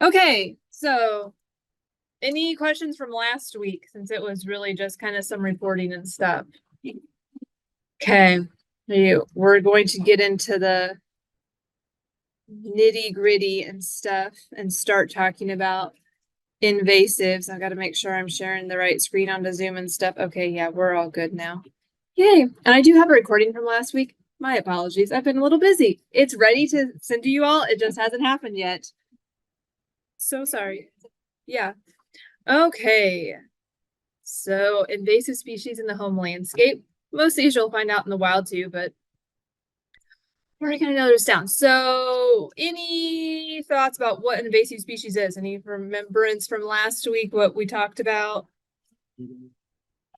Okay, so any questions from last week, since it was really just kind of some reporting and stuff? Okay, we're going to get into the nitty gritty and stuff and start talking about invasives. I've got to make sure I'm sharing the right screen onto Zoom and stuff. Okay, yeah, we're all good now. Yay. And I do have a recording from last week. My apologies. I've been a little busy. It's ready to send to you all. It just hasn't happened yet. So sorry. Yeah. Okay. So invasive species in the home landscape. Most of these you'll find out in the wild too, but we're going to note this down. So any thoughts about what an invasive species is? Any remembrance from last week, what we talked about?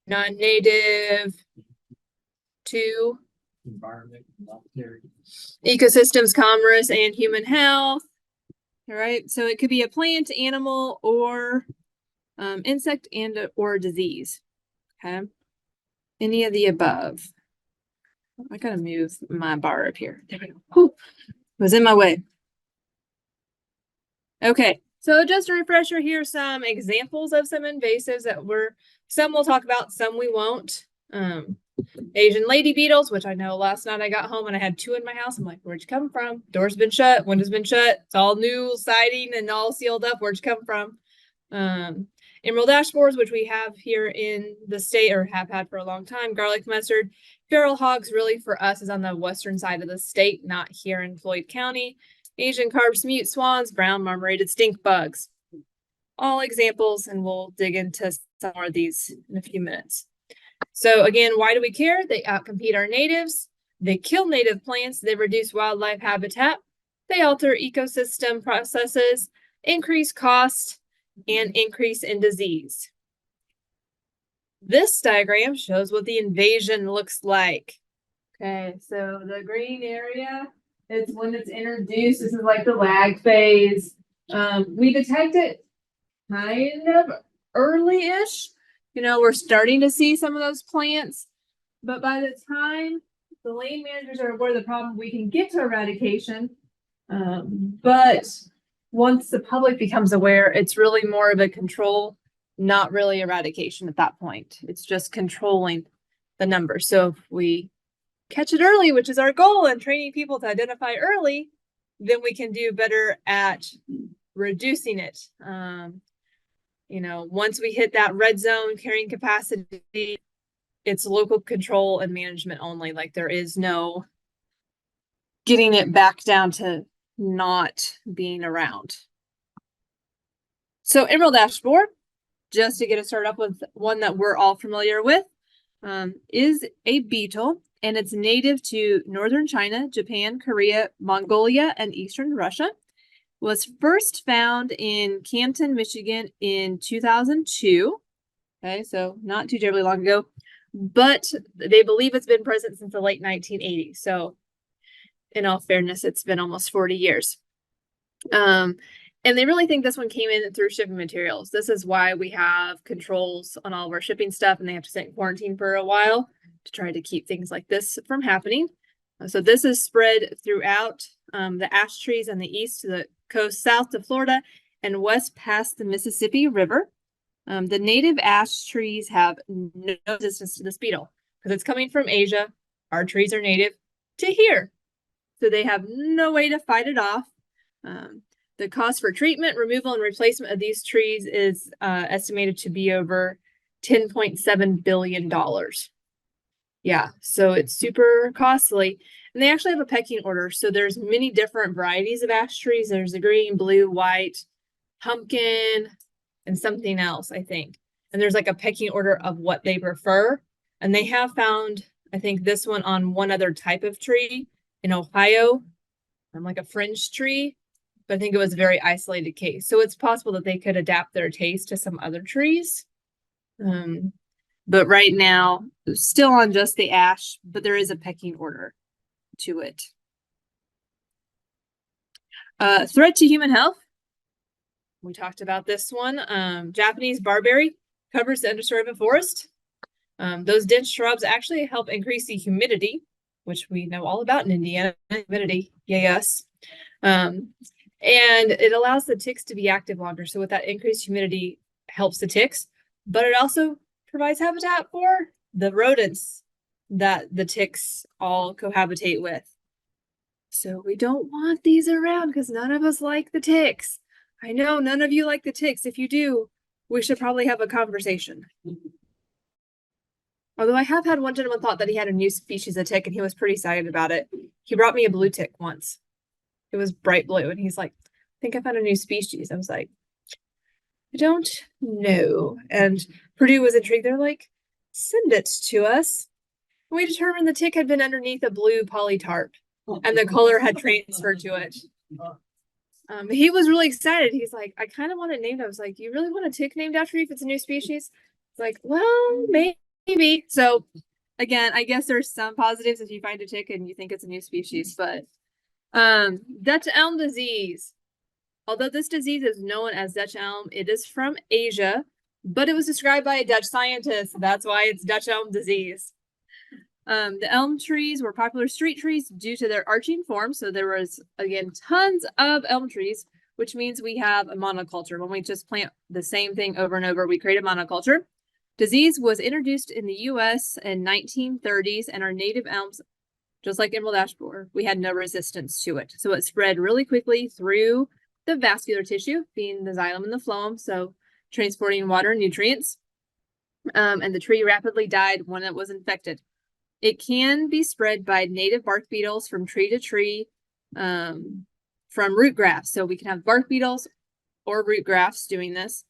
Non-native, two, environment, ecosystems, commerce, and human health. All right, so it could be a plant, animal, or insect and or disease. Okay, any of the above. I gotta move my bar up here. There we go. Whew. It was in my way. Okay, so just a refresher here, some examples of some invasives that some we'll talk about, some we won't. Asian lady beetles, which I know last night I got home and I had two in my house. I'm like, where'd you come from? Door's been shut, window's been shut. It's all new siding and all sealed up. Where'd you come from? Emerald ash borers, which we have here in the state or have had for a long time. Garlic mustard. Feral hogs really for us is on the western side of the state, not here in Floyd County. Asian carp mute swans, brown marmorated stink bugs. All examples, and we'll dig into some more of these in a few minutes. So again, why do we care? They outcompete our natives. They kill native plants. They reduce wildlife habitat. They alter ecosystem processes, increase cost, and increase in disease. This diagram shows what the invasion looks like. Okay, so the green area, it's when it's introduced. This is like the lag phase. We detect it kind of early-ish. We're starting to see some of those plants, but by the time the land managers are aware of the problem, we can get to eradication. But once the public becomes aware, it's really more of a control, not really eradication at that point. It's just controlling the numbers. So if we catch it early, which is our goal, and training people to identify early, then we can do better at reducing it. Once we hit that red zone carrying capacity, it's local control and management only. Like there is no getting it back down to not being around. So emerald ash borer, just to get us started up with one that we're all familiar with, is a beetle, and it's native to northern China, Japan, Korea, Mongolia, and eastern Russia. Was first found in Canton, Michigan in 2002. Okay, so not too terribly long ago, but they believe it's been present since the late 1980s. So in all fairness, it's been almost 40 years. And they really think this one came in through shipping materials. This is why we have controls on all of our shipping stuff, and they have to sit in quarantine for a while to try to keep things like this from happening. So this is spread throughout the ash trees on the east to the coast, south to Florida, and west past the Mississippi River. The native ash trees have no resistance to this beetle because it's coming from Asia. Our trees are native to here. So they have no way to fight it off. The cost for treatment, removal, and replacement of these trees is estimated to be over $10.7 billion. Yeah, so it's super costly. And they actually have a pecking order. So there's many different varieties of ash trees. There's the green, blue, white, pumpkin, and something else, I think. And there's like a pecking order of what they prefer. And they have found, I think, this one on one other type of tree in Ohio, like a fringe tree. But I think it was a very isolated case. So it's possible that they could adapt their taste to some other trees. But right now, still on just the ash, but there is a pecking order to it. Threat to human health. We talked about this one. Japanese barberry covers the understory of a forest. Those dense shrubs actually help increase the humidity, which we know all about in Indiana. Humidity, yes. And it allows the ticks to be active longer. So with that increased humidity helps the ticks, but it also provides habitat for the rodents that the ticks all cohabitate with. So we don't want these around because none of us like the ticks. I know none of you like the ticks. If you do, we should probably have a conversation. Although I have had one gentleman thought that he had a new species of tick and he was pretty excited about it. He brought me a blue tick once. It was bright blue and he's like, I think I found a new species. I was like, I don't know. And Purdue was intrigued. They're like, send it to us. And we determined the tick had been underneath a blue polytarp and the color had transferred to it. He was really excited. He's like, I kind of want it named. I was like, you really want a tick named after you if it's a new species? It's like, well, maybe. So again, I guess there's some positives if you find a tick and you think it's a new species, but Dutch elm disease. Although this disease is known as Dutch elm, it is from Asia, but it was described by a Dutch scientist. That's why it's Dutch elm disease. The elm trees were popular street trees due to their arching form. So there was, again, tons of elm trees, which means we have a monoculture. When we just plant the same thing over and over, we create a monoculture. Disease was introduced in the U.S. in 1930s, and our native elms, just like emerald ash borer, we had no resistance to it. So it spread really quickly through the vascular tissue, being the xylem and the phloem, so transporting water and nutrients. And the tree rapidly died when it was infected. It can be spread by native bark beetles from tree to tree, from root grafts. So we can have bark beetles or root grafts doing this.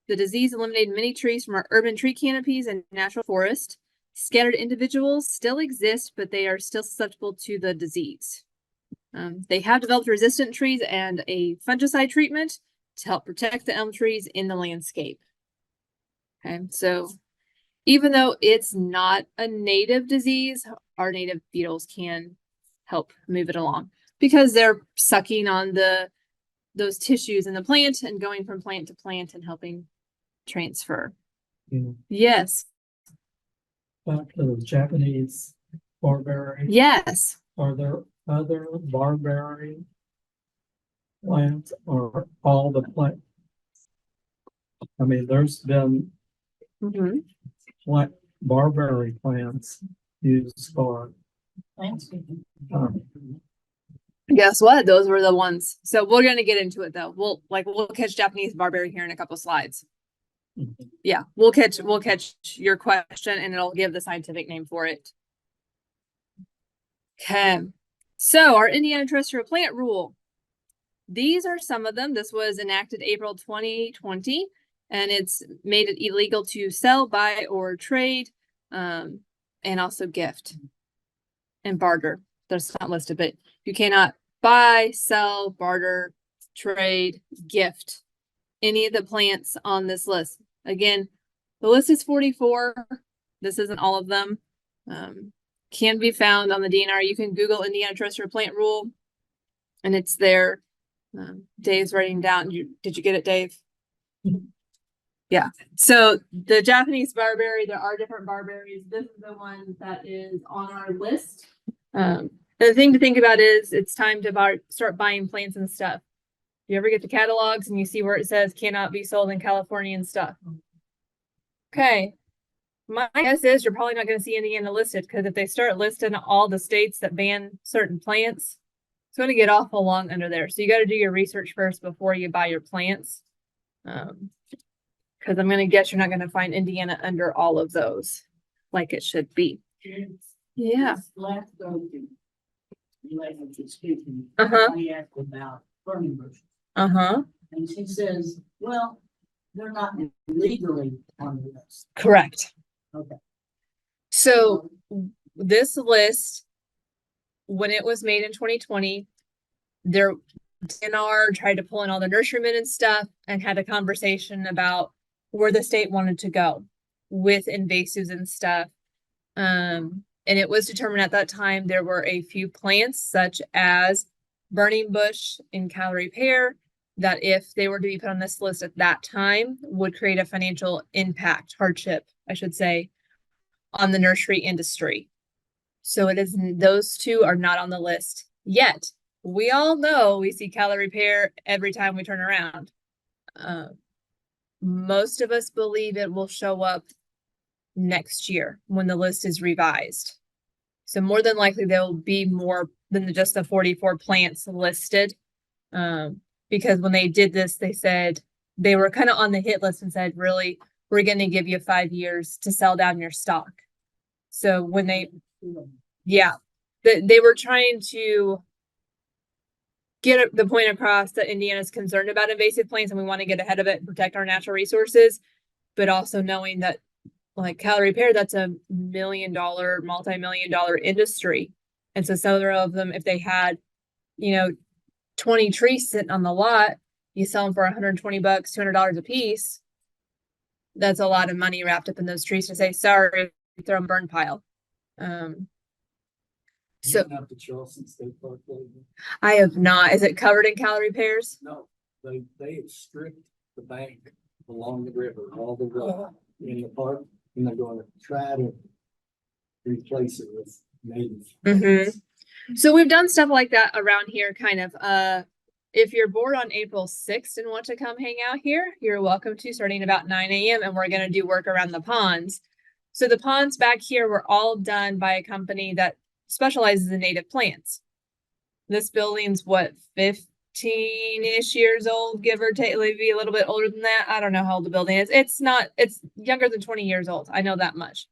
The disease eliminated many trees from our urban tree canopies and natural forest. Scattered individuals still exist, but they are still susceptible to the disease. They have developed resistant trees and a fungicide treatment to help protect the elm trees in the landscape. Okay, so even though it's not a native disease, our native beetles can help move it along because they're sucking on those tissues in the plant and going from plant to plant and helping transfer. Yes. Back to the Japanese barberry. Yes. Are there other barberry plants or all the plants? I mean, there's been barberry plants used for guess what? Those were the ones. So we're gonna get into it though. We'll catch Japanese barberry here in a couple slides. Yeah, we'll catch your question and it'll give the scientific name for it. Okay. So our Indiana terrestrial plant rule. These are some of them. This was enacted April 2020, and it's made it illegal to sell, buy, or trade, and also gift and barter. That's not listed, but you cannot buy, sell, barter, trade, gift any of the plants on this list. Again, the list is 44. This isn't all of them. Can be found on the DNR. You can Google Indiana terrestrial plant rule, and it's there. Dave's writing down. Did you get it, Dave? Yeah. So the Japanese barberry, there are different barberries. This is the one that is on our list. The thing to think about is it's time to start buying plants and stuff. You ever get the catalogs and you see where it says cannot be sold in California and stuff? Okay. My guess is you're probably not going to see Indiana listed because if they start listing all the states that ban certain plants, it's going to get awful long under there. So you got to do your research first before you buy your plants. Because I'm going to guess you're not going to find Indiana under all of those like it should be. Yeah. I asked about burning bushes. And she says, well, they're not legally on the list. Correct. Okay. So this list, when it was made in 2020, their DNR tried to pull in all the nurserymen and stuff and had a conversation about where the state wanted to go with invasives and stuff. And it was determined at that time there were a few plants such as burning bush and Callery pear that if they were to be put on this list at that time would create a financial hardship, I should say, on the nursery industry. So it is, those two are not on the list yet. we all know we see calorie repair every time we turn around. Most of us believe it will show up next year when the list is revised. So more than likely there will be more than just the 44 plants listed. Because when they did this, they said they were kind of on the hit list and said, really, we're going to give you 5 years to sell down your stock. So when they were trying to get the point across that Indiana's concerned about invasive plants and we want to get ahead of it and protect our natural resources, but also knowing that like calorie repair, that's a multi-million-dollar industry. And so some of them, if they had, 20 trees sitting on the lot, you sell them for $120, $200 a piece. That's a lot of money wrapped up in those trees to say, sorry, throw them burn pile. So Have the Charleston State Park lately? I have not. Is it covered in calorie repairs? No, they have stripped the bank along the river, all the way in the park, and they're going to try to replace it with native plants. So we've done stuff like that around here, kind of. If you're bored on April 6th and want to come hang out here, you're welcome to, starting about 9 a.m. and we're going to do work around the ponds. So the ponds back here were all done by a company that specializes in native plants. This building's what, 15-ish years old, give or take, maybe a little bit older than that. I don't know how old the building is. It's younger than 20 years old. I know that much.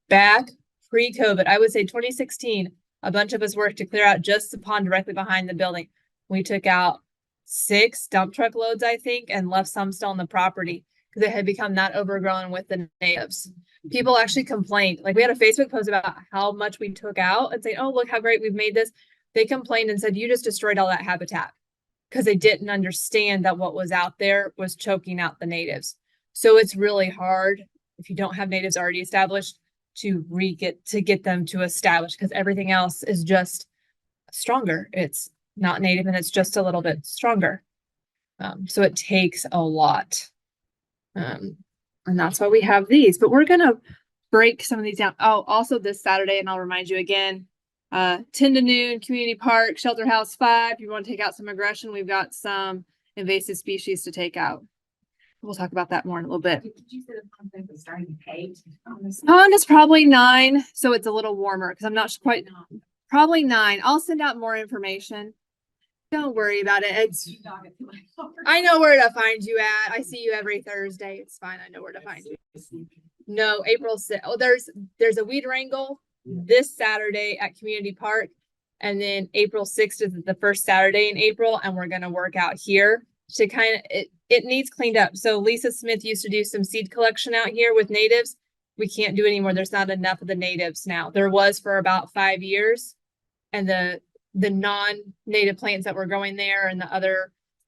Back pre-COVID, I would say 2016, a bunch of us worked to clear out just the pond directly behind the building. We took out 6 dump truck loads, I think, and left some still on the property because it had become that overgrown with the natives. People actually complained. Like we had a Facebook post about how much we took out and saying, oh, look how great we've made this. They complained and said, you just destroyed all that habitat because they didn't understand that what was out there was choking out the natives. So it's really hard if you don't have natives already established to get them to establish, because everything else is just stronger. It's not native and it's just a little bit stronger. So it takes a lot. And that's why we have these, but we're going to break some of these down. Oh, also this Saturday, and I'll remind you again, 10 to noon, Community Park, Shelter House 5. If you want to take out some aggression, we've got some invasive species to take out. We'll talk about that more in a little bit. Did you say the pond was starting to pay? Pond is probably 9, so it's a little warmer because I'm not quite, probably 9. I'll send out more information. Don't worry about it. I know where to find you at. I see you every Thursday. It's fine. I know where to find you. No, April 6th. Oh, there's a weed wrangle this Saturday at Community Park. And then April 6th is the first Saturday in April. And we're going to work out here to kind of, it needs cleaned up. So Lisa Smith used to do some seed collection out here with natives. We can't do it anymore. There's not enough of the natives now. There was for about 5 years. And the non-native plants that were growing there and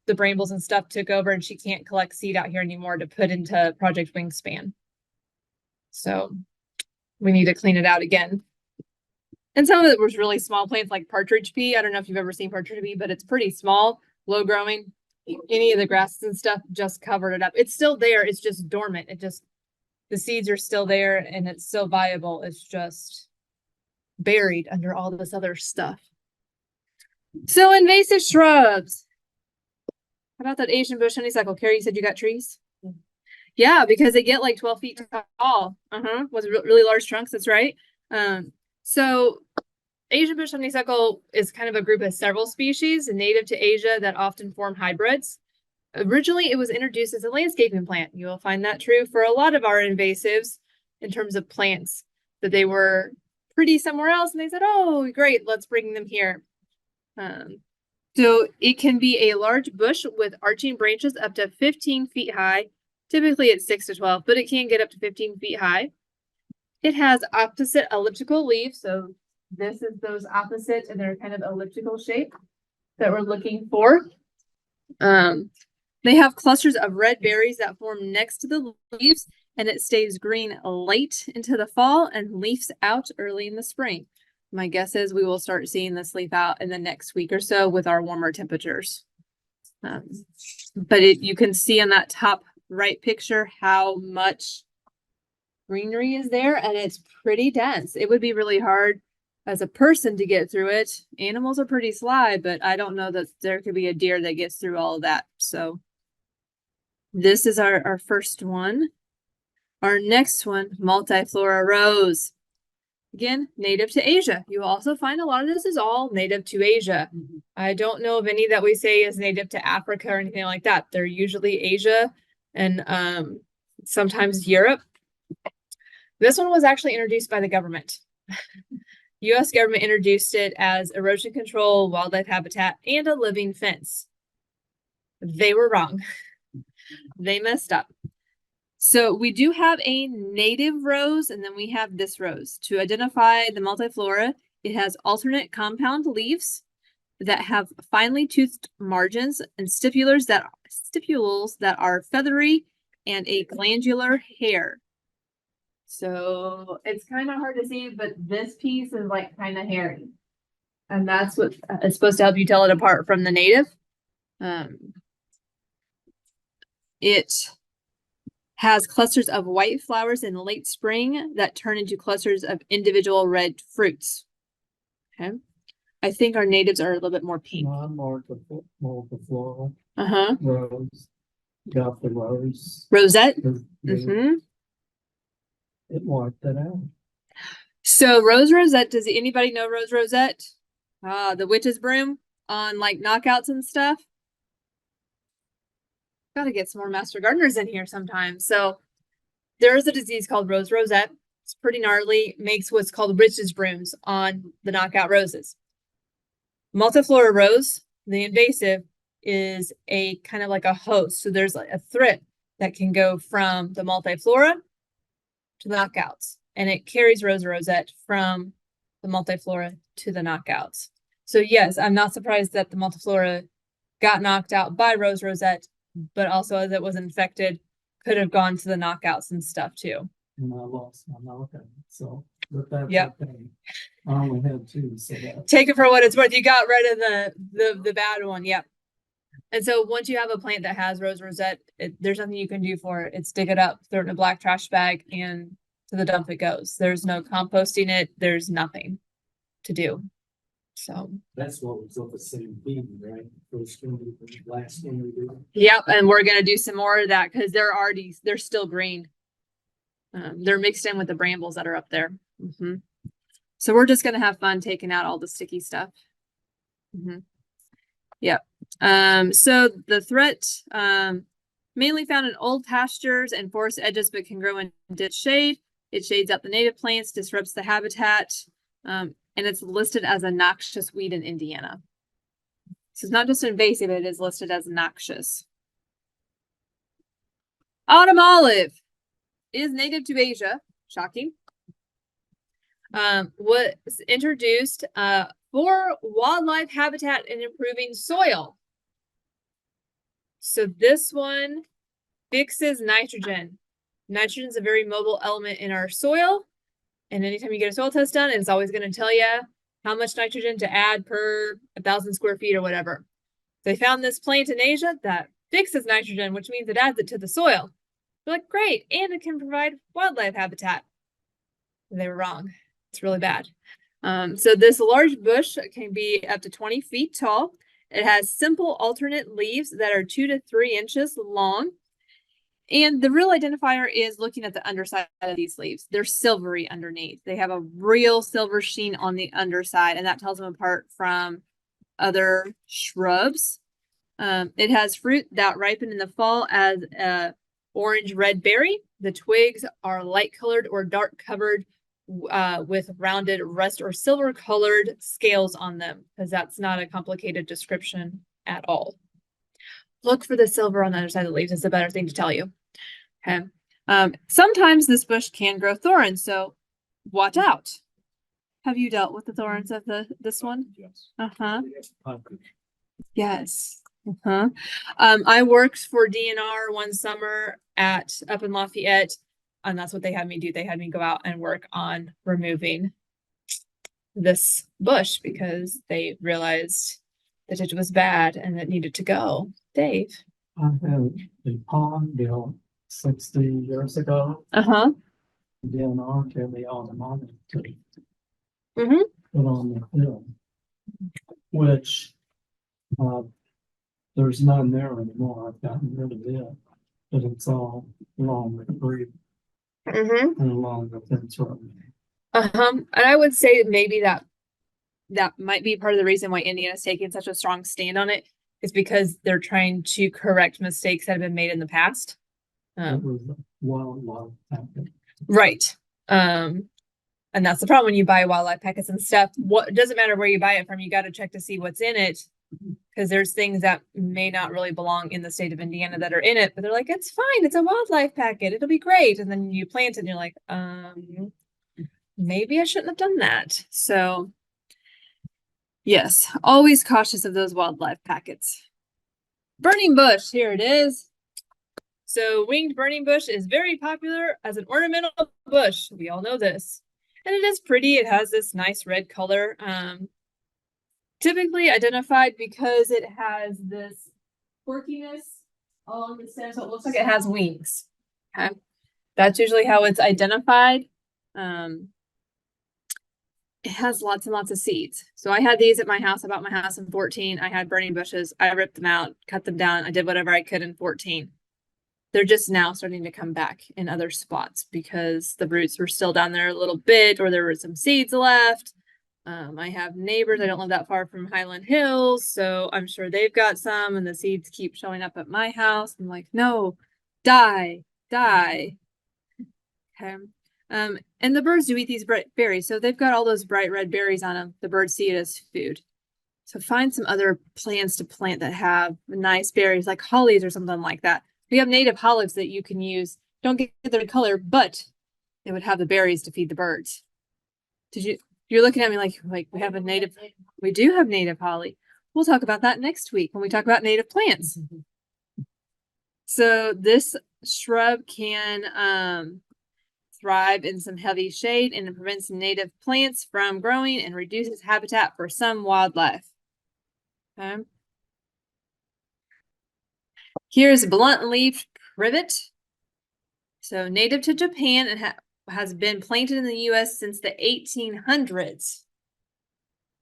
the brambles and stuff took over, and she can't collect seed out here anymore to put into Project Wingspan. So we need to clean it out again. And some of it was really small plants like partridge pea. I don't know if you've ever seen partridge pea, but it's pretty small, low growing. Any of the grasses and stuff just covered it up. It's still there. It's just dormant. The seeds are still there and it's still viable. It's just buried under all this other stuff. So invasive shrubs. How about that Asian bush honeysuckle? Carrie, you said you got trees? Yeah, because they get like 12 feet tall. Was really large trunks. That's right. So Asian bush honeysuckle is kind of a group of several species native to Asia that often form hybrids. Originally, it was introduced as a landscaping plant. You will find that true for a lot of our invasives in terms of plants, that they were pretty somewhere else. And they said, oh, great, let's bring them here. So it can be a large bush with arching branches up to 15 feet high. Typically it's 6 to 12, but it can get up to 15 feet high. It has opposite elliptical leaves. So this is those opposite, and they're kind of elliptical shape that we're looking for. They have clusters of red berries that form next to the leaves, and it stays green late into the fall and leaves out early in the spring. My guess is we will start seeing this leaf out in the next week or so with our warmer temperatures. But you can see in that top right picture how much greenery is there, and it's pretty dense. It would be really hard as a person to get through it. Animals are pretty sly, but I don't know that there could be a deer that gets through all of that. So this is our first one. Our next one, multiflora rose. Again, native to Asia. You will also find a lot of this is all native to Asia. I don't know of any that we say is native to Africa or anything like that. They're usually Asia and sometimes Europe. This one was actually introduced by the government. U.S. government introduced it as erosion control, wildlife habitat, and a living fence. They were wrong. They messed up. So we do have a native rose, and then we have this rose. To identify the multiflora, it has alternate compound leaves that have finely toothed margins and stipules that are feathery and a glandular hair. So it's kind of hard to see, but this piece is like kind of hairy. And that's what is supposed to help you tell it apart from the native. It has clusters of white flowers in late spring that turn into clusters of individual red fruits. Okay. I think our natives are a little bit more pink. Multifloral. Uh-huh. Rose. Got the rose. Rosette. Mm-hmm. It marked that out. So Rose Rosette, does anybody know Rose Rosette? The witch's broom on like knockouts and stuff. Gotta get some more master gardeners in here sometime. So there is a disease called Rose Rosette. It's pretty gnarly. Makes what's called witch's brooms on the knockout roses. Multiflora rose, the invasive, is a kind of like a host. So there's like a thread that can go from the multiflora to the knockouts, and it carries Rose Rosette from the multiflora to the knockouts. So yes, I'm not surprised that the multiflora got knocked out by Rose Rosette, but also as it was infected, could have gone to the knockouts and stuff too. And I lost my knockout, so but that's Yep. okay. I only had two, so that Take it for what it's worth. You got rid of the bad one. Yep. And so once you have a plant that has Rose Rosette, there's nothing you can do for it. It's dig it up, throw it in a black trash bag, and to the dump it goes. There's no composting it. There's nothing to do. So that's what was up the same thing, right? First one, the last one we did. yep, and we're gonna do some more of that because they're still green. They're mixed in with the brambles that are up there. So we're just gonna have fun taking out all the sticky stuff. Yep. So the threat mainly found in old pastures and forest edges, but can grow in ditch shade. It shades out the native plants, disrupts the habitat, and it's listed as a noxious weed in Indiana. So it's not just invasive, it is listed as noxious. Autumn olive is native to Asia. Shocking. Was introduced for wildlife habitat and improving soil. So this one fixes nitrogen. Nitrogen is a very mobile element in our soil. And anytime you get a soil test done, it's always going to tell you how much nitrogen to add per 1,000 square feet or whatever. They found this plant in Asia that fixes nitrogen, which means it adds it to the soil. They're like, great, and it can provide wildlife habitat. They were wrong. It's really bad. So this large bush can be up to 20 feet tall. It has simple alternate leaves that are 2 to 3 inches long. And the real identifier is looking at the underside of these leaves. They're silvery underneath. They have a real silver sheen on the underside, and that tells them apart from other shrubs. It has fruit that ripen in the fall as a orange-red berry. The twigs are light-colored or dark-covered with rounded rust or silver-colored scales on them, because that's not a complicated description at all. Look for the silver on the other side of the leaves. It's a better thing to tell you. Okay. Sometimes this bush can grow thorns, so watch out. Have you dealt with the thorns of this one? Yes. Yes. I worked for DNR one summer up in Lafayette, and that's what they had me do. They had me go out and work on removing this bush because they realized that it was bad and it needed to go. Dave. I had a pond built 60 years ago. DNR DNR tell me all the money. put on the hill, which, there's none there anymore. I've gotten rid of it, but it's all along the creek Mm-hmm. and along the fence road. And I would say maybe that might be part of the reason why Indiana's taking such a strong stand on it, is because they're trying to correct mistakes that have been made in the past. It was a wildlife packet. Right. And that's the problem when you buy wildlife packets and stuff. What, it doesn't matter where you buy it from, you got to check to see what's in it, because there's things that may not really belong in the state of Indiana that are in it, but they're like, it's fine, it's a wildlife packet, it'll be great. And then you plant it and you're like, maybe I shouldn't have done that. So yes, always cautious of those wildlife packets. Burning bush, here it is. So winged burning bush is very popular as an ornamental bush. We all know this. And it is pretty. It has this nice red color. Typically identified because it has this quirkiness along the stem, so it looks like it has wings. Okay. That's usually how it's identified. It has lots and lots of seeds. So I had these at my house. I bought my house in 14. I had burning bushes. I ripped them out, cut them down. I did whatever I could in 14. They're just now starting to come back in other spots because the roots were still down there a little bit, or there were some seeds left. I have neighbors. I don't live that far from Highland Hills, so I'm sure they've got some, and the seeds keep showing up at my house. I'm like, no, die. Okay. And the birds do eat these bright berries, so they've got all those bright red berries on them. The birds see it as food. So find some other plants to plant that have nice berries, like hollies or something like that. We have native hollies that you can use. Don't get the red color, but they would have the berries to feed the birds. You're looking at me like we have a native, we do have native holly. We'll talk about that next week when we talk about native plants. So this shrub can thrive in some heavy shade, and it prevents native plants from growing and reduces habitat for some wildlife. Okay. Here's blunt-leaved privet. So native to Japan and has been planted in the U.S. since the 1800s,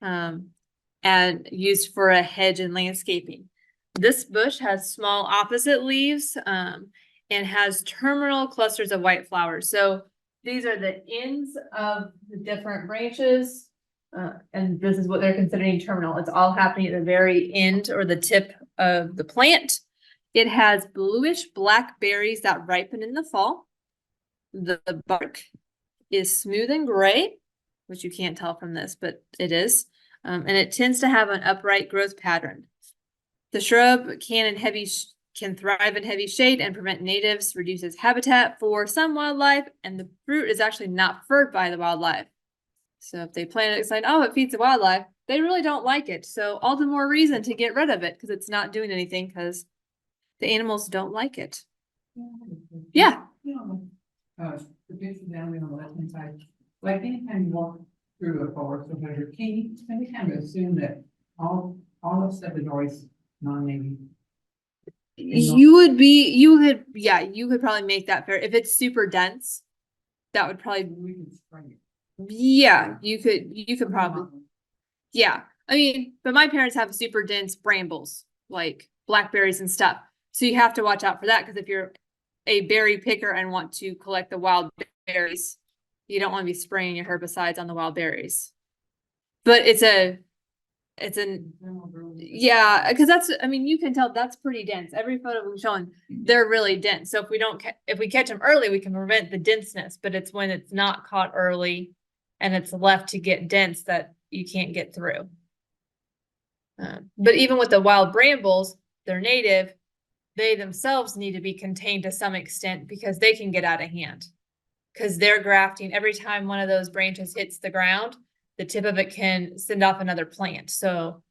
and used for a hedge and landscaping. This bush has small opposite leaves, and has terminal clusters of white flowers. So these are the ends of the different branches, and this is what they're considering terminal. It's all happening at the very end or the tip of the plant. It has bluish black berries that ripen in the fall. The bark is smooth and gray, which you can't tell from this, but it is. And it tends to have an upright growth pattern. The shrub can thrive in heavy shade and prevent natives, reduces habitat for some wildlife, and the fruit is actually not preferred by the wildlife. So if they plant it and say, oh, it feeds the wildlife, they really don't like it. So all the more reason to get rid of it, because it's not doing anything, because the animals don't like it. Yeah. The picture down on the left-hand side, like anytime you walk through a forest or whatever, can you kind of assume that all of stuff is always non-native? You could probably make that fair. If it's super dense, that would probably, We can spray it. yeah, you could probably, yeah. I mean, but my parents have super dense brambles, like blackberries and stuff. So you have to watch out for that, because if you're a berry picker and want to collect the wild berries, you don't want to be spraying your herbicides on the wild berries. But yeah, because I mean, you can tell that's pretty dense. Every photo we've shown, they're really dense. So if we catch them early, we can prevent the denseness, but it's when it's not caught early and it's left to get dense that you can't get through. But even with the wild brambles, they're native. They themselves need to be contained to some extent, because they can get out of hand, because they're grafting. Every time one of those branches hits the ground, the tip of it can send off another plant. So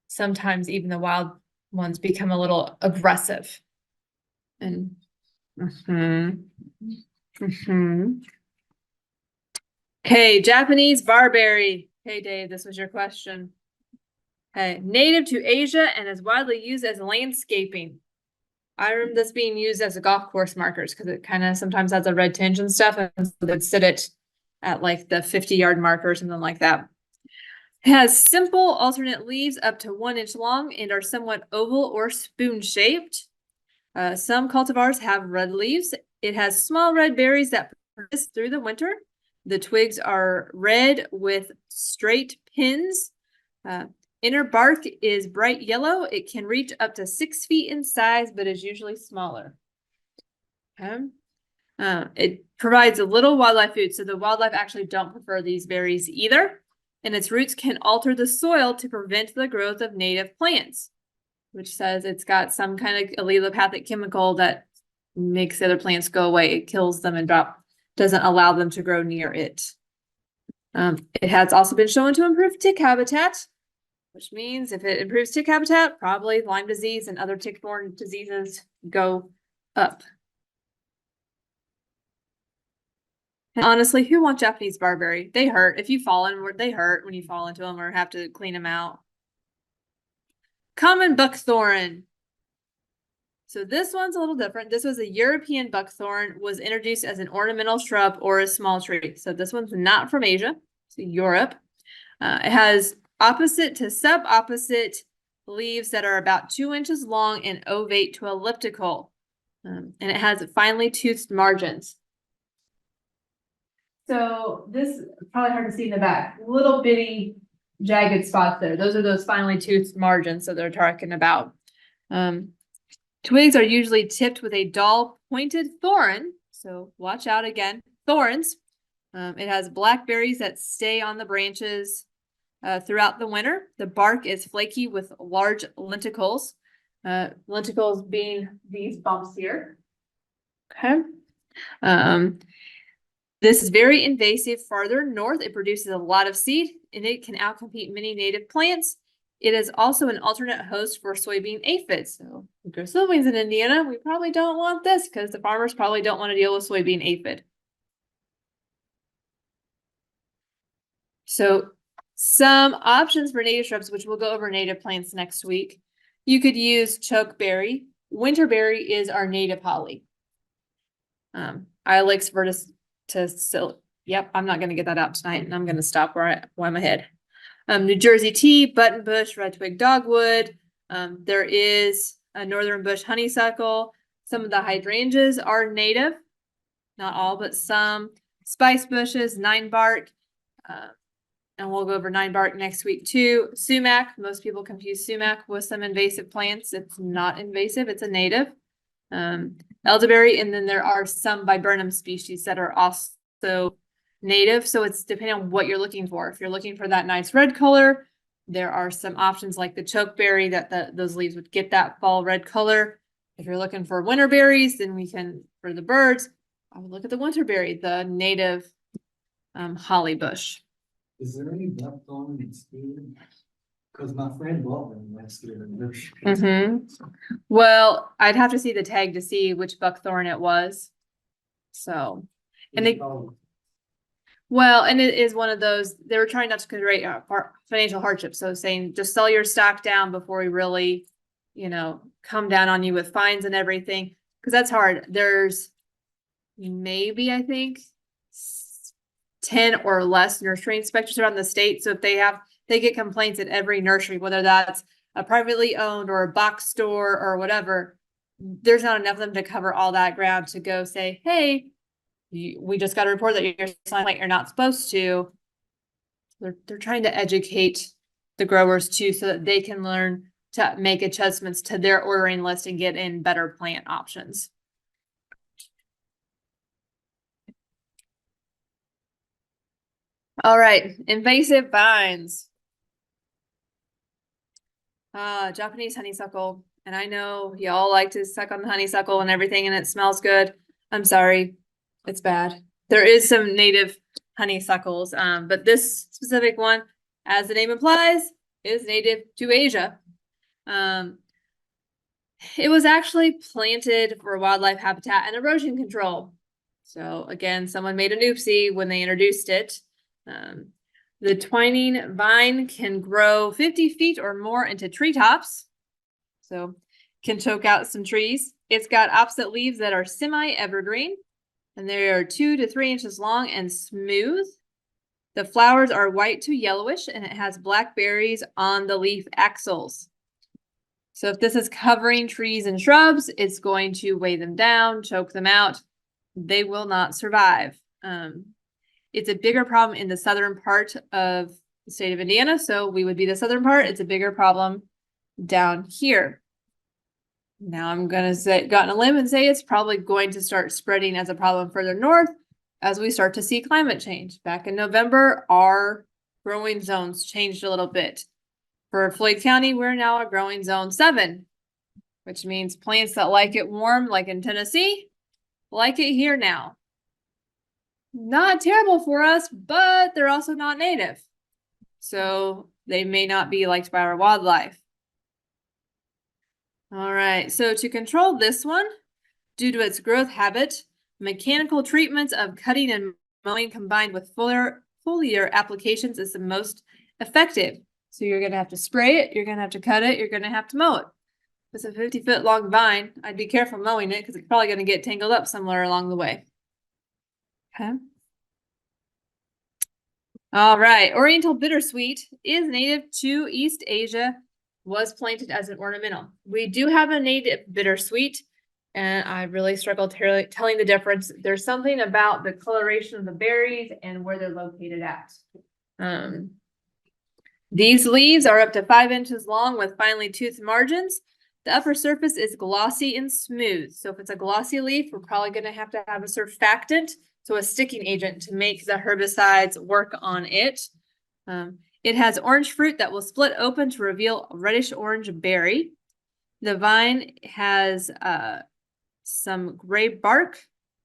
sometimes even the wild ones become a little aggressive. And Okay, Japanese barberry. Hey Dave, this was your question. Okay, native to Asia and is widely used as landscaping. I remember this being used as a golf course markers, because it kind of sometimes has a red tinge and stuff, and so they'd sit it at like the 50-yard marker or something like that. It has simple alternate leaves up to 1 inch long and are somewhat oval or spoon shaped. Some cultivars have red leaves. It has small red berries that persist through the winter. The twigs are red with straight pins. Inner bark is bright yellow. It can reach up to 6 feet in size, but is usually smaller. Okay. It provides a little wildlife food, so the wildlife actually don't prefer these berries either. And its roots can alter the soil to prevent the growth of native plants, which says it's got some kind of allelopathic chemical that makes the other plants go away. It kills them and doesn't allow them to grow near it. It has also been shown to improve tick habitat, which means if it improves tick habitat, probably Lyme disease and other tick-borne diseases go up. And honestly, who wants Japanese barberry? They hurt. If you fall in, they hurt when you fall into them or have to clean them out. Common buckthorn. So this one's a little different. This was a European buckthorn, was introduced as an ornamental shrub or a small tree. So this one's not from Asia, it's Europe. It has opposite to sub-opposite leaves that are about 2 inches long and ovate to elliptical. And it has finely toothed margins. So this is probably hard to see in the back. Little bitty jagged spots there. Those are those finely toothed margins that they're talking about. Twigs are usually tipped with a dull pointed thorn. So watch out again. Thorns. It has blackberries that stay on the branches throughout the winter. The bark is flaky with large lenticels. Lenticels being these bumps here. Okay. This is very invasive farther north. It produces a lot of seed and it can outcompete many native plants. It is also an alternate host for soybean aphids. So if we grow soybeans in Indiana, we probably don't want this because the farmers probably don't want to deal with soybean aphid. So some options for native shrubs, which we'll go over native plants next week. You could use chokeberry. Winterberry is our native holly. Ilex vertis yep, I'm not going to get that out tonight, and I'm going to stop where I'm ahead. New Jersey tea, buttonbush, red twig dogwood. There is a northern bush honeysuckle. Some of the hydrangeas are native, not all, but some. Spice bushes, nine bark, and we'll go over nine bark next week too. Sumac, most people confuse sumac with some invasive plants. It's not invasive, it's a native. Elderberry, and then there are some viburnum species that are also native. So it's depending on what you're looking for. If you're looking for that nice red color, there are some options like the chokeberry that those leaves would get that fall red color. If you're looking for winter berries, then we can, for the birds, I would look at the winterberry, the native holly bush. Is there any buckthorn in school? Because my friend bought one last year. Well, I'd have to see the tag to see which buckthorn it was. So, and they, well, and it is one of those, they were trying not to create financial hardship. So saying just sell your stock down before we really, come down on you with fines and everything. Because that's hard. There's maybe, I think, 10 or less nursery inspectors around the state. So if they get complaints at every nursery, whether that's a privately owned or a box store or whatever, there's not enough of them to cover all that ground to go say, hey, we just got a report that you're selling like you're not supposed to. They're trying to educate the growers too, so that they can learn to make adjustments to their ordering list and get in better plant options. All right, invasive vines. Japanese honeysuckle. And I know y'all like to suck on the honeysuckle and everything and it smells good. I'm sorry, it's bad. There is some native honeysuckles, but this specific one, as the name implies, is native to Asia. It was actually planted for wildlife habitat and erosion control. So again, someone made an oopsie when they introduced it. The twining vine can grow 50 feet or more into treetops. So can choke out some trees. It's got opposite leaves that are semi-evergreen, and they are 2 to 3 inches long and smooth. The flowers are white to yellowish and it has black berries on the leaf axils. So if this is covering trees and shrubs, it's going to weigh them down, choke them out. They will not survive. It's a bigger problem in the southern part of the state of Indiana, so we would be the southern part. It's a bigger problem down here. Now I'm gonna go on a limb and say it's probably going to start spreading as a problem further north as we start to see climate change. Back in November, our growing zones changed a little bit. For Floyd County, we're now a growing zone 7, which means plants that like it warm, like in Tennessee, like it here now. Not terrible for us, but they're also not native. So they may not be liked by our wildlife. All right, so to control this one, due to its growth habit, mechanical treatments of cutting and mowing combined with foliar applications is the most effective. So you're gonna have to spray it, you're gonna have to cut it, you're gonna have to mow it. If it's a 50-foot long vine, I'd be careful mowing it because it's probably gonna get tangled up somewhere along the way. Okay. All right, Oriental bittersweet is native to East Asia, was planted as an ornamental. We do have a native bittersweet, and I really struggle telling the difference. There's something about the coloration of the berries and where they're located at. These leaves are up to 5 inches long with finely toothed margins. The upper surface is glossy and smooth. So if it's a glossy leaf, we're probably going to have a surfactant, so a sticking agent, to make the herbicides work on it. It has orange fruit that will split open to reveal a reddish orange berry. The vine has some gray bark,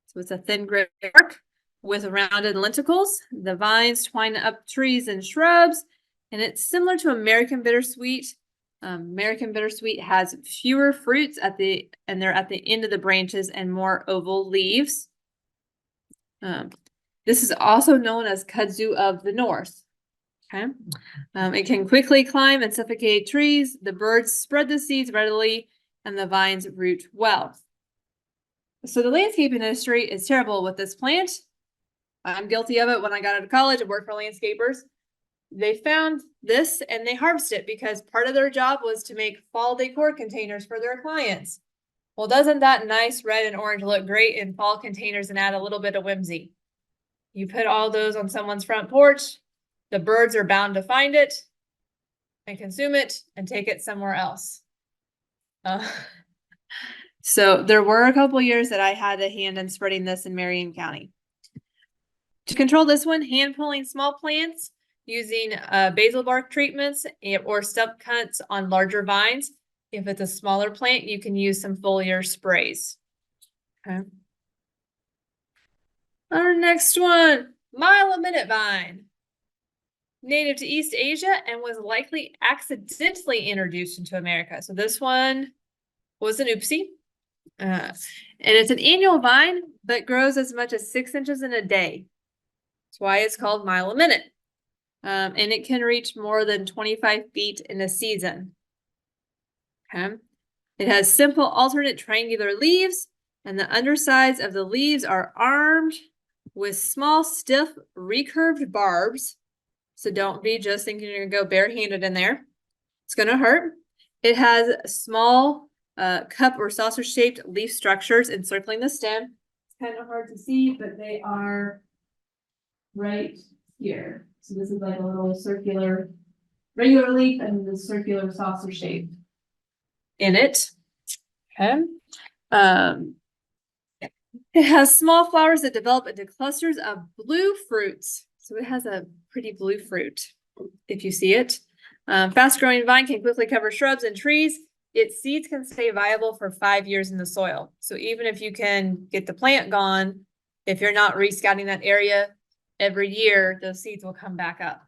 so it's a thin gray bark with rounded lenticels. The vines twine up trees and shrubs, and it's similar to American bittersweet. American bittersweet has fewer fruits and they're at the end of the branches and more oval leaves. This is also known as kudzu of the north. Okay. It can quickly climb and suffocate trees. The birds spread the seeds readily and the vines root well. So the landscape industry is terrible with this plant. I'm guilty of it. When I got out of college, I worked for landscapers. They found this and they harvested it because part of their job was to make fall decor containers for their clients. Well, doesn't that nice red and orange look great in fall containers and add a little bit of whimsy? You put all those on someone's front porch, the birds are bound to find it and consume it and take it somewhere else. So there were a couple years that I had a hand in spreading this in Marion County. To control this one, hand pulling small plants using basal bark treatments or stump cuts on larger vines. If it's a smaller plant, you can use some foliar sprays. Okay. Our next one, mile-a-minute vine. Native to East Asia and was likely accidentally introduced into America. So this one was an oopsie. And it's an annual vine, but grows as much as 6 inches in a day. That's why it's called mile a minute. And it can reach more than 25 feet in a season. Okay. It has simple alternate triangular leaves, and the undersides of the leaves are armed with small, stiff, recurved barbs. So don't be just thinking you're gonna go barehanded in there. It's gonna hurt. It has small cup or saucer shaped leaf structures encircling the stem. It's kind of hard to see, but they are right here. So this is like a little circular, regular leaf and the circular saucer shape in it. Okay. It has small flowers that develop into clusters of blue fruits. So it has a pretty blue fruit, if you see it. Fast-growing vine can quickly cover shrubs and trees. Its seeds can stay viable for 5 years in the soil. So even if you can get the plant gone, if you're not rescouting that area every year, those seeds will come back up.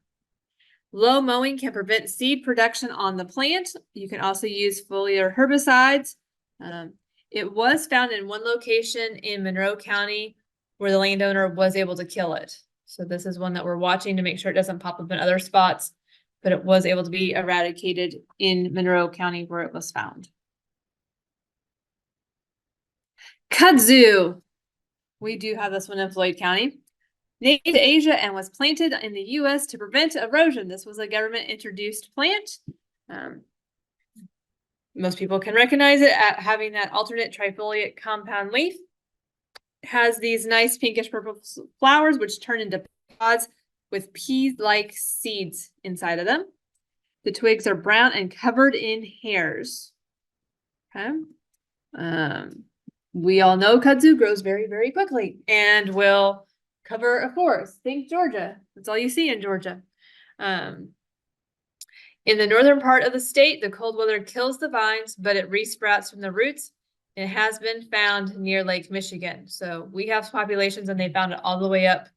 Low mowing can prevent seed production on the plant. You can also use foliar herbicides. It was found in one location in Monroe County where the landowner was able to kill it. So this is one that we're watching to make sure it doesn't pop up in other spots, but it was able to be eradicated in Monroe County where it was found. Kudzu. We do have this one in Floyd County. native to Asia and was planted in the US to prevent erosion. This was a government introduced plant. Most people can recognize it at having that alternate trifoliate compound leaf. It has these nice pinkish purple flowers, which turn into pods with pea-like seeds inside of them. The twigs are brown and covered in hairs. Okay. We all know kudzu grows very, very quickly and will cover a forest. Think Georgia. That's all you see in Georgia. In the northern part of the state, the cold weather kills the vines, but it resprouts from the roots. It has been found near Lake Michigan. So we have populations and they found it all the way up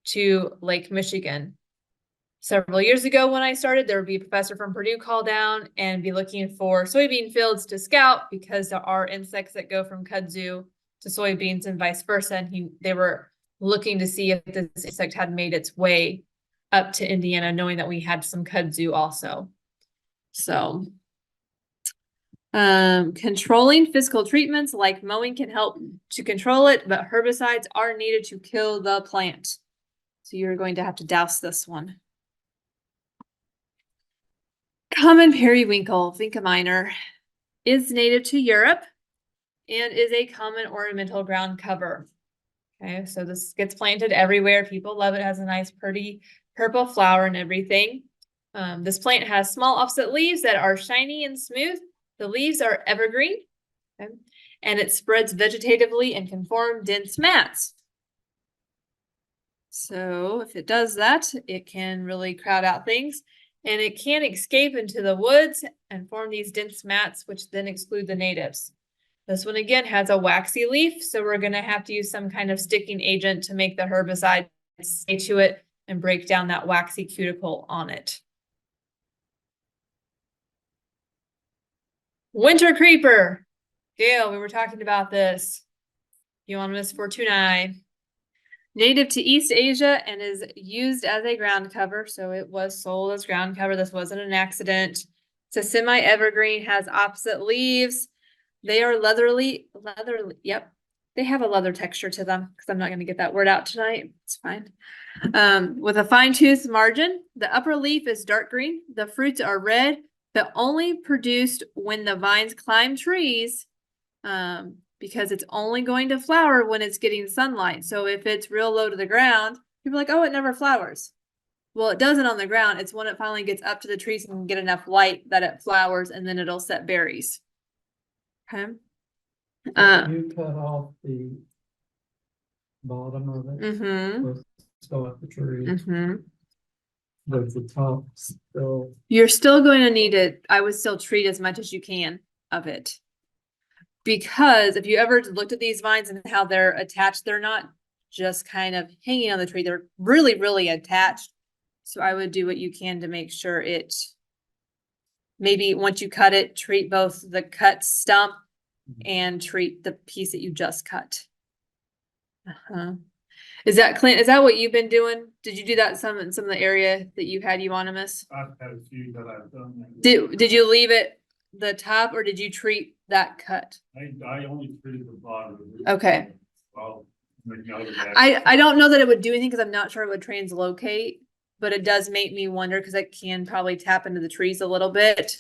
to Lake Michigan. Several years ago when I started, there would be a professor from Purdue call down and be looking for soybean fields to scout because there are insects that go from kudzu to soybeans and vice versa. And they were looking to see if this insect had made its way up to Indiana, knowing that we had some kudzu also. So, controlling physical treatments like mowing can help to control it, but herbicides are needed to kill the plant. So you're going to have to douse this one. Common periwinkle, Vinca minor, is native to Europe and is a common ornamental ground cover. Okay, so this gets planted everywhere. People love it. It has a nice, pretty purple flower and everything. This plant has small offset leaves that are shiny and smooth. The leaves are evergreen, okay? And it spreads vegetatively and can form dense mats. So if it does that, it can really crowd out things. And it can escape into the woods and form these dense mats, which then exclude the natives. This one again has a waxy leaf, so we're going to have to use some kind of sticking agent to make the herbicide stay to it and break down that waxy cuticle on it. Winter creeper. Gail, we were talking about this. Euonymus fortunei. Native to East Asia and is used as a ground cover. So it was sold as ground cover. This wasn't an accident. It's a semi-evergreen, has opposite leaves. They are leathery, yep. They have a leather texture to them because I'm not going to get that word out tonight. It's fine. With a fine-toothed margin, the upper leaf is dark green. The fruits are red, but only produced when the vines climb trees. Because it's only going to flower when it's getting sunlight. So if it's real low to the ground, people are like, oh, it never flowers. Well, it doesn't on the ground. It's when it finally gets up to the trees and can get enough light that it flowers and then it'll set berries. Okay. You cut off the bottom of it. Mm-hmm. Still at the tree. Mm-hmm. But the top still. You're still going to need it. I would still treat as much as you can of it. Because if you ever looked at these vines and how they're attached, they're not just kind of hanging on the tree. They're really, really attached. So I would do what you can to make sure it, maybe once you cut it, treat both the cut stump and treat the piece that you just cut. Is that Clint? Is that what you've been doing? Did you do that some in some of the area that you had euonymus? I've had a few that I've done. Did you leave it the top or did you treat that cut? I only treated the bottom. Okay. Well, I don't know that it would do anything because I'm not sure it would translocate, but it does make me wonder because it can probably tap into the trees a little bit.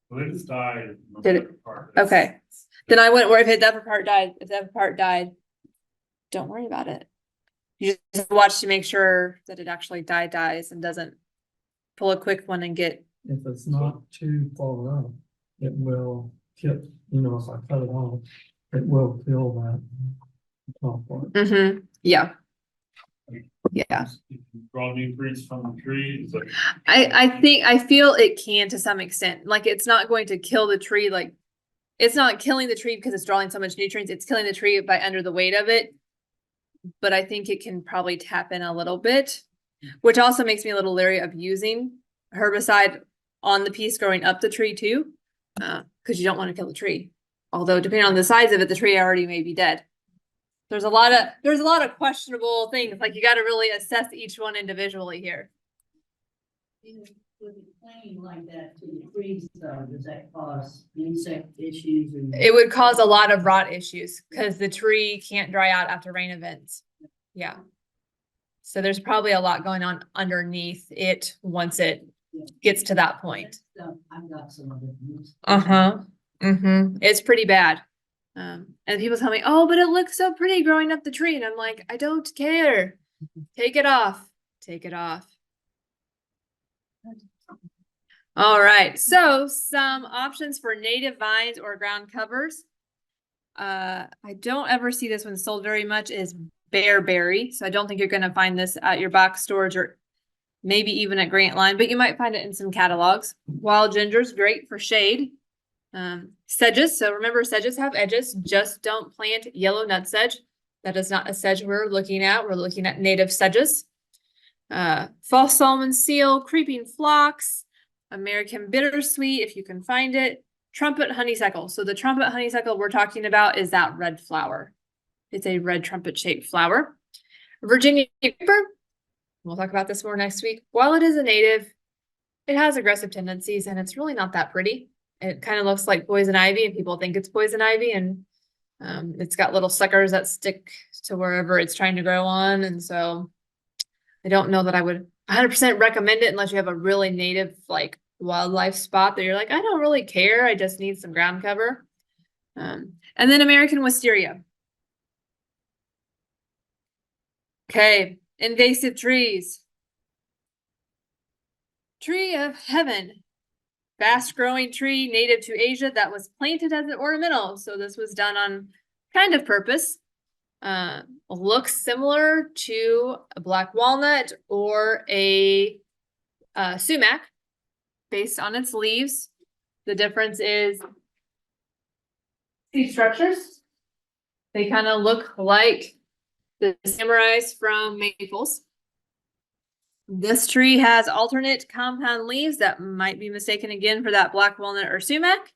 Well, it just died. Did it? Okay. Then I wouldn't worry if that upper part died. If that upper part died, don't worry about it. You just watch to make sure that it actually dies and doesn't pull a quick one and get. If it's not too far up, it will kill, if I cut it off, it will kill that top part. Mm-hmm. Yeah. Yeah. Draw new fruits from the trees. I feel it can to some extent. Like it's not going to kill the tree. Like it's not killing the tree because it's drawing so much nutrients. It's killing the tree by under the weight of it. But I think it can probably tap in a little bit, which also makes me a little leery of using herbicide on the piece growing up the tree too, because you don't want to kill the tree. Although depending on the size of it, the tree already may be dead. There's a lot of questionable things. Like you got to really assess each one individually here. With planting like that to the trees, though, does that cause insect issues? It would cause a lot of rot issues because the tree can't dry out after rain events. Yeah. So there's probably a lot going on underneath it once it gets to that point. I've got some of it. Uh-huh. Mm-hmm. It's pretty bad. And people tell me, oh, but it looks so pretty growing up the tree. And I'm like, I don't care. Take it off. Take it off. All right. So some options for native vines or ground covers. I don't ever see this one sold very much is bearberry. So I don't think you're going to find this at your box stores or maybe even at Grantline, but you might find it in some catalogs. Wild ginger's great for shade. Sedges. So remember, sedges have edges. Just don't plant yellow nut sedge. That is not a sedge we're looking at. We're looking at native sedges. False Solomon seal, creeping phlox, American bittersweet, if you can find it. Trumpet honeysuckle. So the trumpet honeysuckle we're talking about is that red flower. It's a red trumpet shaped flower. Virginia creeper. We'll talk about this more next week. While it is a native, it has aggressive tendencies and it's really not that pretty. It kind of looks like poison ivy and people think it's poison ivy and it's got little suckers that stick to wherever it's trying to grow on. And so I don't know that I would 100% recommend it unless you have a really native like wildlife spot that you're like, I don't really care. I just need some ground cover. And then American wisteria. Okay, invasive trees. Tree of heaven. Fast growing tree native to Asia that was planted as an ornamental. So this was done on kind of purpose. Looks similar to a black walnut or a sumac based on its leaves. The difference is these structures. They kind of look like the samurais from maples. This tree has alternate compound leaves that might be mistaken again for that black walnut or sumac.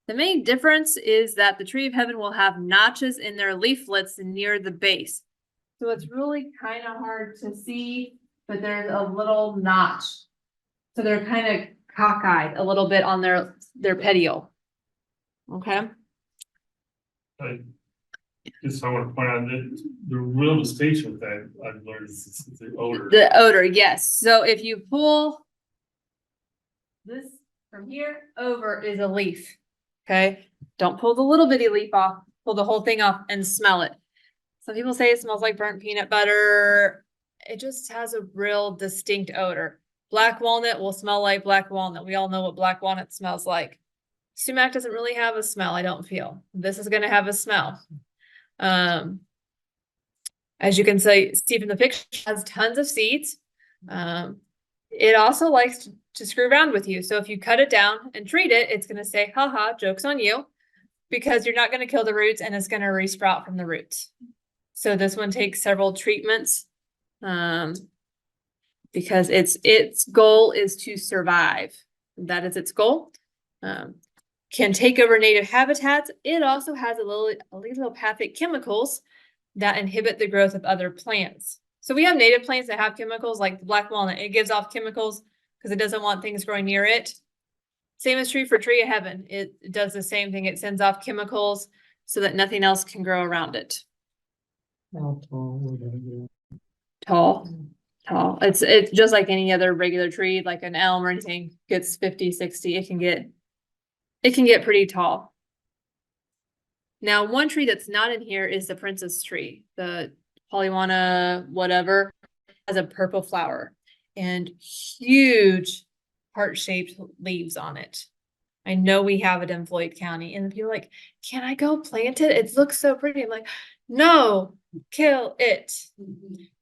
The main difference is that the tree of heaven will have notches in their leaflets near the base. So it's really kind of hard to see, but there's a little notch. So they're kind of cockeyed a little bit on their petiole. Okay. I guess I want to point out that the real distinction with that I've learned is the odor. The odor, yes. So if you pull this from here over is a leaf. Okay. Don't pull the little bitty leaf off, pull the whole thing off and smell it. Some people say it smells like burnt peanut butter. It just has a real distinct odor. Black walnut will smell like black walnut. We all know what black walnut smells like. Sumac doesn't really have a smell, I don't feel. This is going to have a smell. As you can see from the picture, it has tons of seeds. It also likes to screw around with you. So if you cut it down and treat it, it's going to say, haha, joke's on you, because you're not going to kill the roots and it's going to resprout from the roots. So this one takes several treatments because its goal is to survive. That is its goal. Can take over native habitats. It also has allelopathic chemicals that inhibit the growth of other plants. So we have native plants that have chemicals like the black walnut. It gives off chemicals because it doesn't want things growing near it. Same is true for tree of heaven. It does the same thing. It sends off chemicals so that nothing else can grow around it. How tall would that be? Tall. It's just like any other regular tree, like an elm or anything, gets 50, 60. It can get pretty tall. Now, one tree that's not in here is the princess tree. The Polywana, whatever, has a purple flower and huge heart-shaped leaves on it. I know we have it in Floyd County, and people are like, can I go plant it? It looks so pretty. I'm like, no, kill it.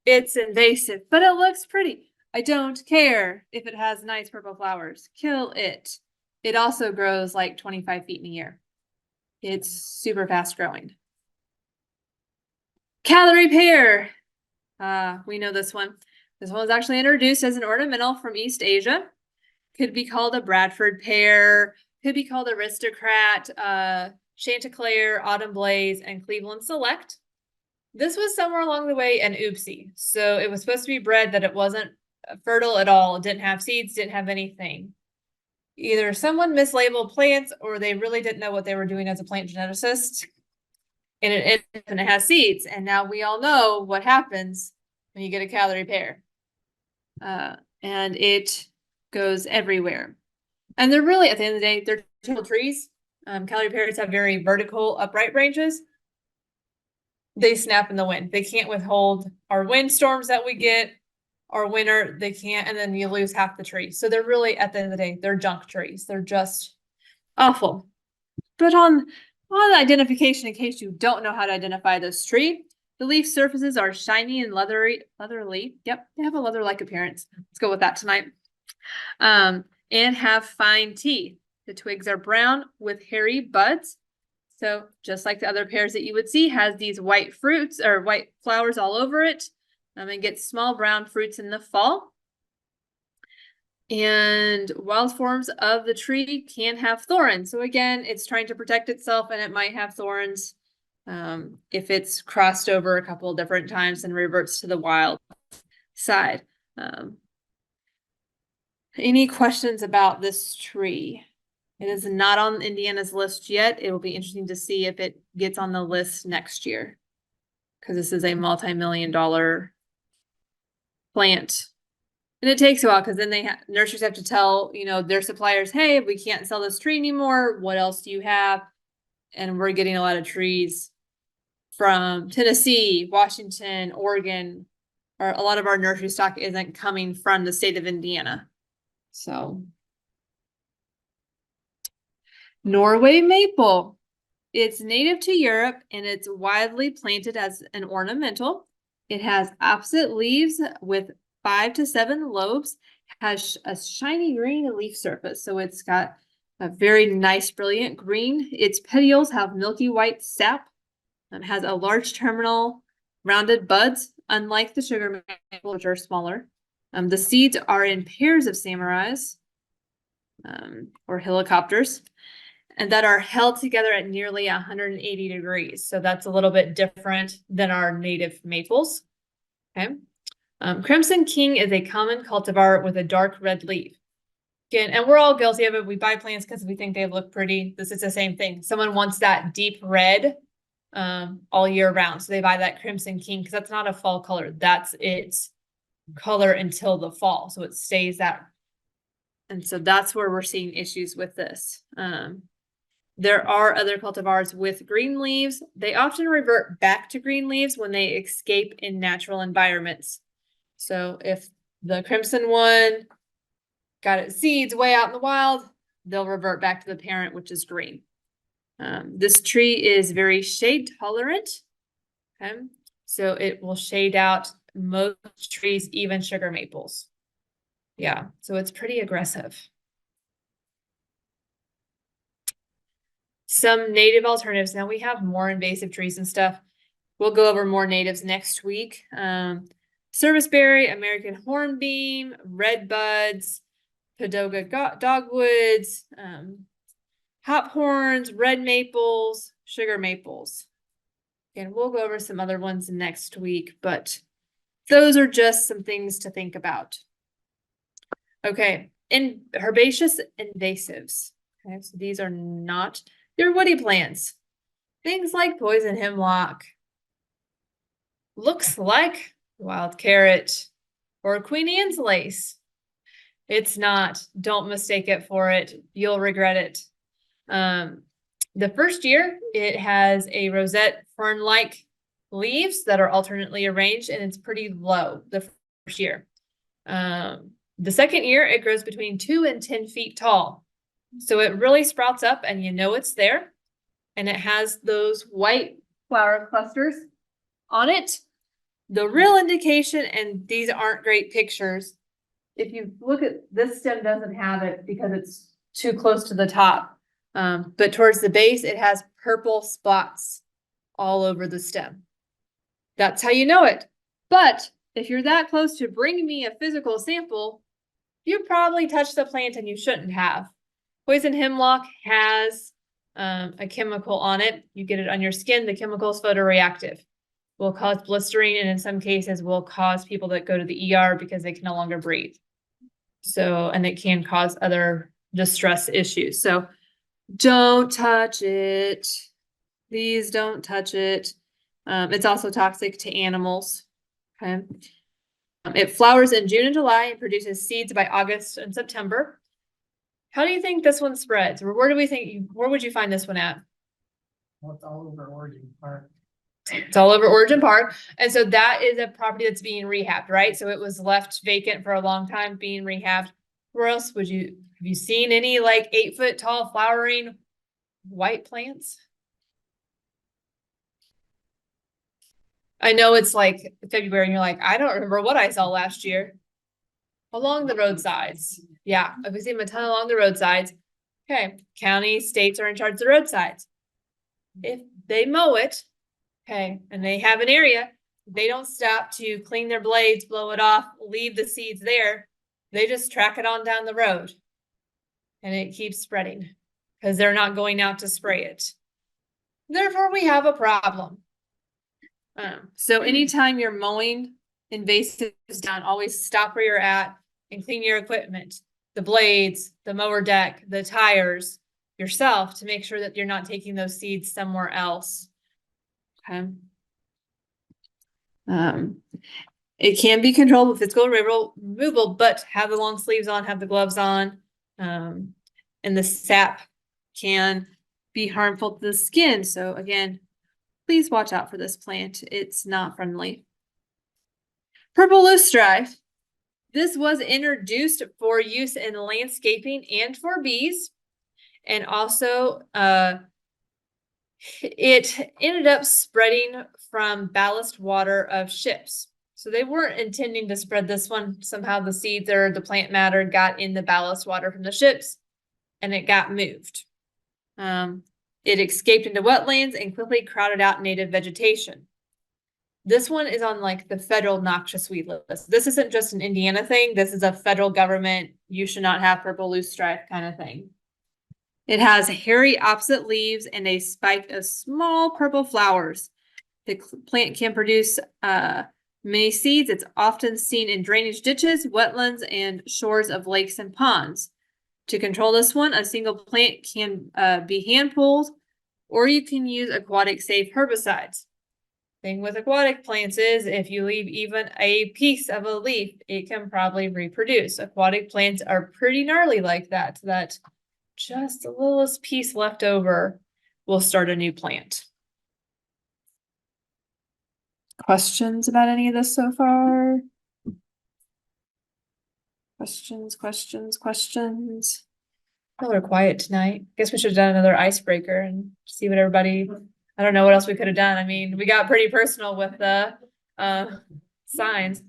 It's invasive, but it looks pretty. I don't care if it has nice purple flowers. Kill it. It also grows like 25 feet in a year. It's super fast growing. Calorie pear. We know this one. This one was actually introduced as an ornamental from East Asia. Could be called a Bradford pear. Could be called aristocrat, Chanticleer, Autumn Blaze, and Cleveland Select. This was somewhere along the way an oopsie. So it was supposed to be bred that it wasn't fertile at all. It didn't have seeds, didn't have anything. Either someone mislabeled plants or they really didn't know what they were doing as a plant geneticist. And it has seeds. And now we all know what happens when you get a calorie pear. And it goes everywhere. And they're really, at the end of the day, they're tall trees. Calorie pears have very vertical upright branches. They snap in the wind. They can't withhold our windstorms that we get, our winter, they can't, and then you lose half the tree. So they're really, at the end of the day, they're junk trees. They're just awful. But on identification, in case you don't know how to identify this tree, the leaf surfaces are shiny and leathery. Yep, they have a leather-like appearance. Let's go with that tonight. And have fine teeth. The twigs are brown with hairy buds. So just like the other pears that you would see, has these white fruits or white flowers all over it. And gets small brown fruits in the fall. And wild forms of the tree can have thorns. So again, it's trying to protect itself and it might have thorns if it's crossed over a couple of different times and reverts to the wild side. Any questions about this tree? It is not on Indiana's list yet. It will be interesting to see if it gets on the list next year, because this is a multi-million-dollar plant. And it takes a while, because then nurseries have to tell, their suppliers, hey, we can't sell this tree anymore. What else do you have? And we're getting a lot of trees from Tennessee, Washington, Oregon, or a lot of our nursery stock isn't coming from the state of Indiana. So Norway maple. It's native to Europe and it's widely planted as an ornamental. It has opposite leaves with 5 to 7 lobes, has a shiny green leaf surface. So it's got a very nice, brilliant green. Its petioles have milky white sap. It has a large terminal rounded buds, unlike the sugar maple, which are smaller. The seeds are in pairs of samarais, or helicopters, and that are held together at nearly 180 degrees. So that's a little bit different than our native maples. Okay. Crimson King is a common cultivar with a dark red leaf. Again, and we're all guilty of it. We buy plants because we think they look pretty. This is the same thing. Someone wants that deep red all year round. So they buy that Crimson King because that's not a fall color. That's its color until the fall. So it stays that. And so that's where we're seeing issues with this. There are other cultivars with green leaves. They often revert back to green leaves when they escape in natural environments. So if the crimson one got its seeds way out in the wild, they'll revert back to the parent, which is green. This tree is very shade tolerant. Okay, so it will shade out most trees, even sugar maples. Yeah, so it's pretty aggressive. Some native alternatives. Now we have more invasive trees and stuff. We'll go over more natives next week. Serviceberry, American hornbeam, red buds, Padoga dogwoods, hophorns, red maples, sugar maples. And we'll go over some other ones next week, but those are just some things to think about. Okay, herbaceous invasives. Okay, so these are not your woody plants. Things like poison hemlock. Looks like wild carrot or Queen Anne's lace. It's not. Don't mistake it for it. You'll regret it. The first year, it has a rosette fern-like leaves that are alternately arranged, and it's pretty low the first year. The second year, it grows between 2 and 10 feet tall. So it really sprouts up and you know it's there. And it has those white flower clusters on it. The real indication, and these aren't great pictures, if you look at this stem doesn't have it because it's too close to the top. But towards the base, it has purple spots all over the stem. That's how you know it. But if you're that close to bringing me a physical sample, you probably touched the plant and you shouldn't have. Poison hemlock has a chemical on it. You get it on your skin. The chemical is photoreactive. Will cause blistering, and in some cases will cause people that go to the ER because they can no longer breathe. So, and it can cause other distress issues. So don't touch it. Please don't touch it. It's also toxic to animals. Okay. It flowers in June and July and produces seeds by August and September. How do you think this one spreads? Or where would you find this one at? Well, it's all over Oregon Park. It's all over Origin Park. And so that is a property that's being rehabbed, right? So it was left vacant for a long time being rehabbed. Where else have you seen any like 8-foot tall flowering white plants? I know it's like February and you're like, I don't remember what I saw last year. Along the roadsides. Yeah, I've seen a ton along the roadsides. Okay, county, states are in charge of the roadsides. If they mow it, okay, and they have an area, they don't stop to clean their blades, blow it off, leave the seeds there. They just track it on down the road. And it keeps spreading because they're not going out to spray it. Therefore, we have a problem. So anytime you're mowing invasives down, always stop where you're at and clean your equipment, the blades, the mower deck, the tires, yourself, to make sure that you're not taking those seeds somewhere else. Okay. It can be controlled with physical removal, but have the long sleeves on, have the gloves on. And the sap can be harmful to the skin. So again, please watch out for this plant. It's not friendly. Purple loosestrife. This was introduced for use in landscaping and for bees. And also, it ended up spreading from ballast water of ships. So they weren't intending to spread this one. Somehow the seeds or the plant matter got in the ballast water from the ships and it got moved. It escaped into wetlands and quickly crowded out native vegetation. This one is on like the federal noxious weed list. This isn't just an Indiana thing. This is a federal government, you should not have purple loosestrife kind of thing. It has hairy opposite leaves and a spike of small purple flowers. The plant can produce many seeds. It's often seen in drainage ditches, wetlands, and shores of lakes and ponds. To control this one, a single plant can be hand pulled, or you can use aquatic safe herbicides. Thing with aquatic plants is if you leave even a piece of a leaf, it can probably reproduce. Aquatic plants are pretty gnarly like that, that just the littlest piece left over will start a new plant. Questions about any of this so far? Questions? Oh, we're quiet tonight. Guess we should have done another icebreaker and see what everybody, I don't know what else we could have done. I mean, we got pretty personal with the signs.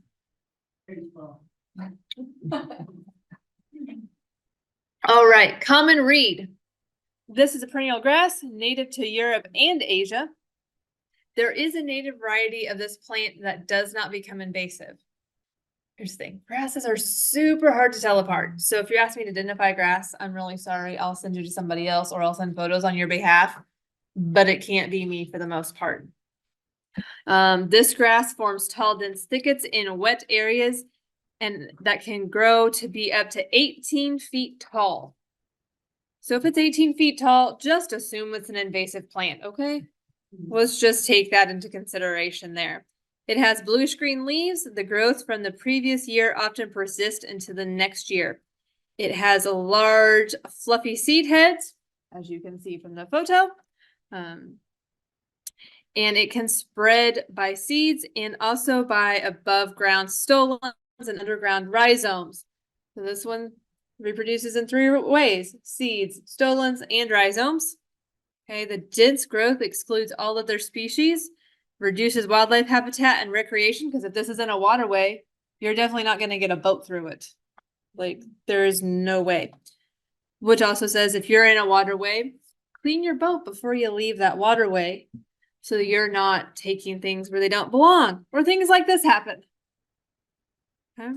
All right, common reed. This is a perennial grass native to Europe and Asia. There is a native variety of this plant that does not become invasive. Here's the thing, grasses are super hard to tell apart. So if you ask me to identify grass, I'm really sorry. I'll send you to somebody else or I'll send photos on your behalf, but it can't be me for the most part. This grass forms tall, dense thickets in wet areas and that can grow to be up to 18 feet tall. So if it's 18 feet tall, just assume it's an invasive plant, okay? Let's just take that into consideration there. It has bluish green leaves. The growth from the previous year often persists into the next year. It has a large fluffy seed heads, as you can see from the photo. And it can spread by seeds and also by above ground stolons and underground rhizomes. So this one reproduces in 3 ways: seeds, stolons, and rhizomes. Okay, the dense growth excludes all other species, reduces wildlife habitat and recreation, because if this is in a waterway, you're definitely not going to get a boat through it. Like, there is no way. Which also says if you're in a waterway, clean your boat before you leave that waterway so that you're not taking things where they don't belong, or things like this happen. Okay.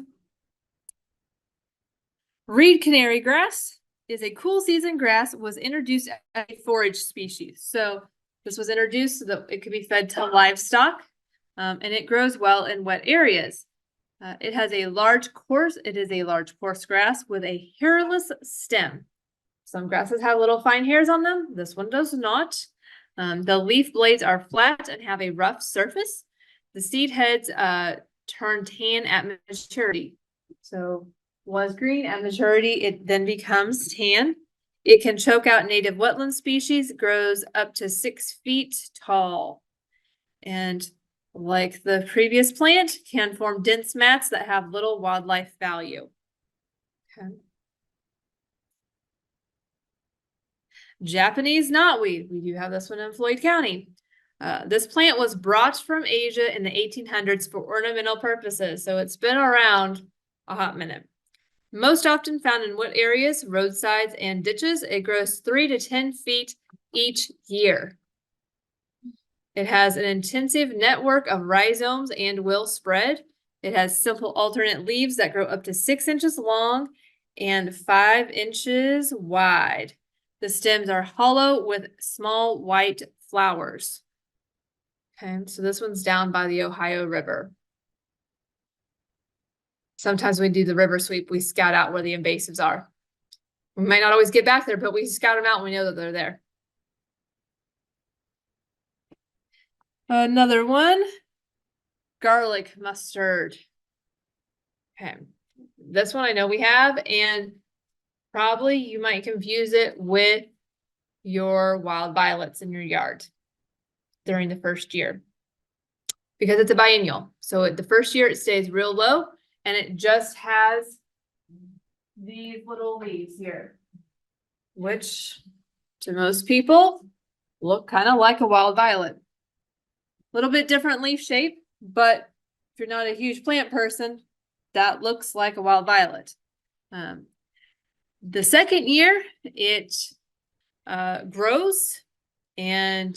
Reed canary grass is a cool season grass, was introduced as a forage species. So this was introduced so that it could be fed to livestock, and it grows well in wet areas. It is a large coarse grass with a hairless stem. Some grasses have little fine hairs on them. This one does not. The leaf blades are flat and have a rough surface. The seed heads turn tan at maturity. So was green at maturity, it then becomes tan. It can choke out native wetland species, grows up to 6 feet tall. And like the previous plant, can form dense mats that have little wildlife value. Okay. Japanese knotweed. We do have this one in Floyd County. This plant was brought from Asia in the 1800s for ornamental purposes, so it's been around a hot minute. Most often found in wood areas, roadsides, and ditches, it grows 3 to 10 feet each year. It has an intensive network of rhizomes and will spread. It has simple alternate leaves that grow up to 6 inches long and 5 inches wide. The stems are hollow with small white flowers. Okay, so this one's down by the Ohio River. Sometimes we do the river sweep, we scout out where the invasives are. We might not always get back there, but we scout them out and we know that they're there. Another one, garlic mustard. Okay, this one I know we have, and probably you might confuse it with your wild violets in your yard during the first year, because it's a biennial. So the first year it stays real low, and it just has these little leaves here, which to most people look kind of like a wild violet. A little bit different leaf shape, but if you're not a huge plant person, that looks like a wild violet. The second year, it grows and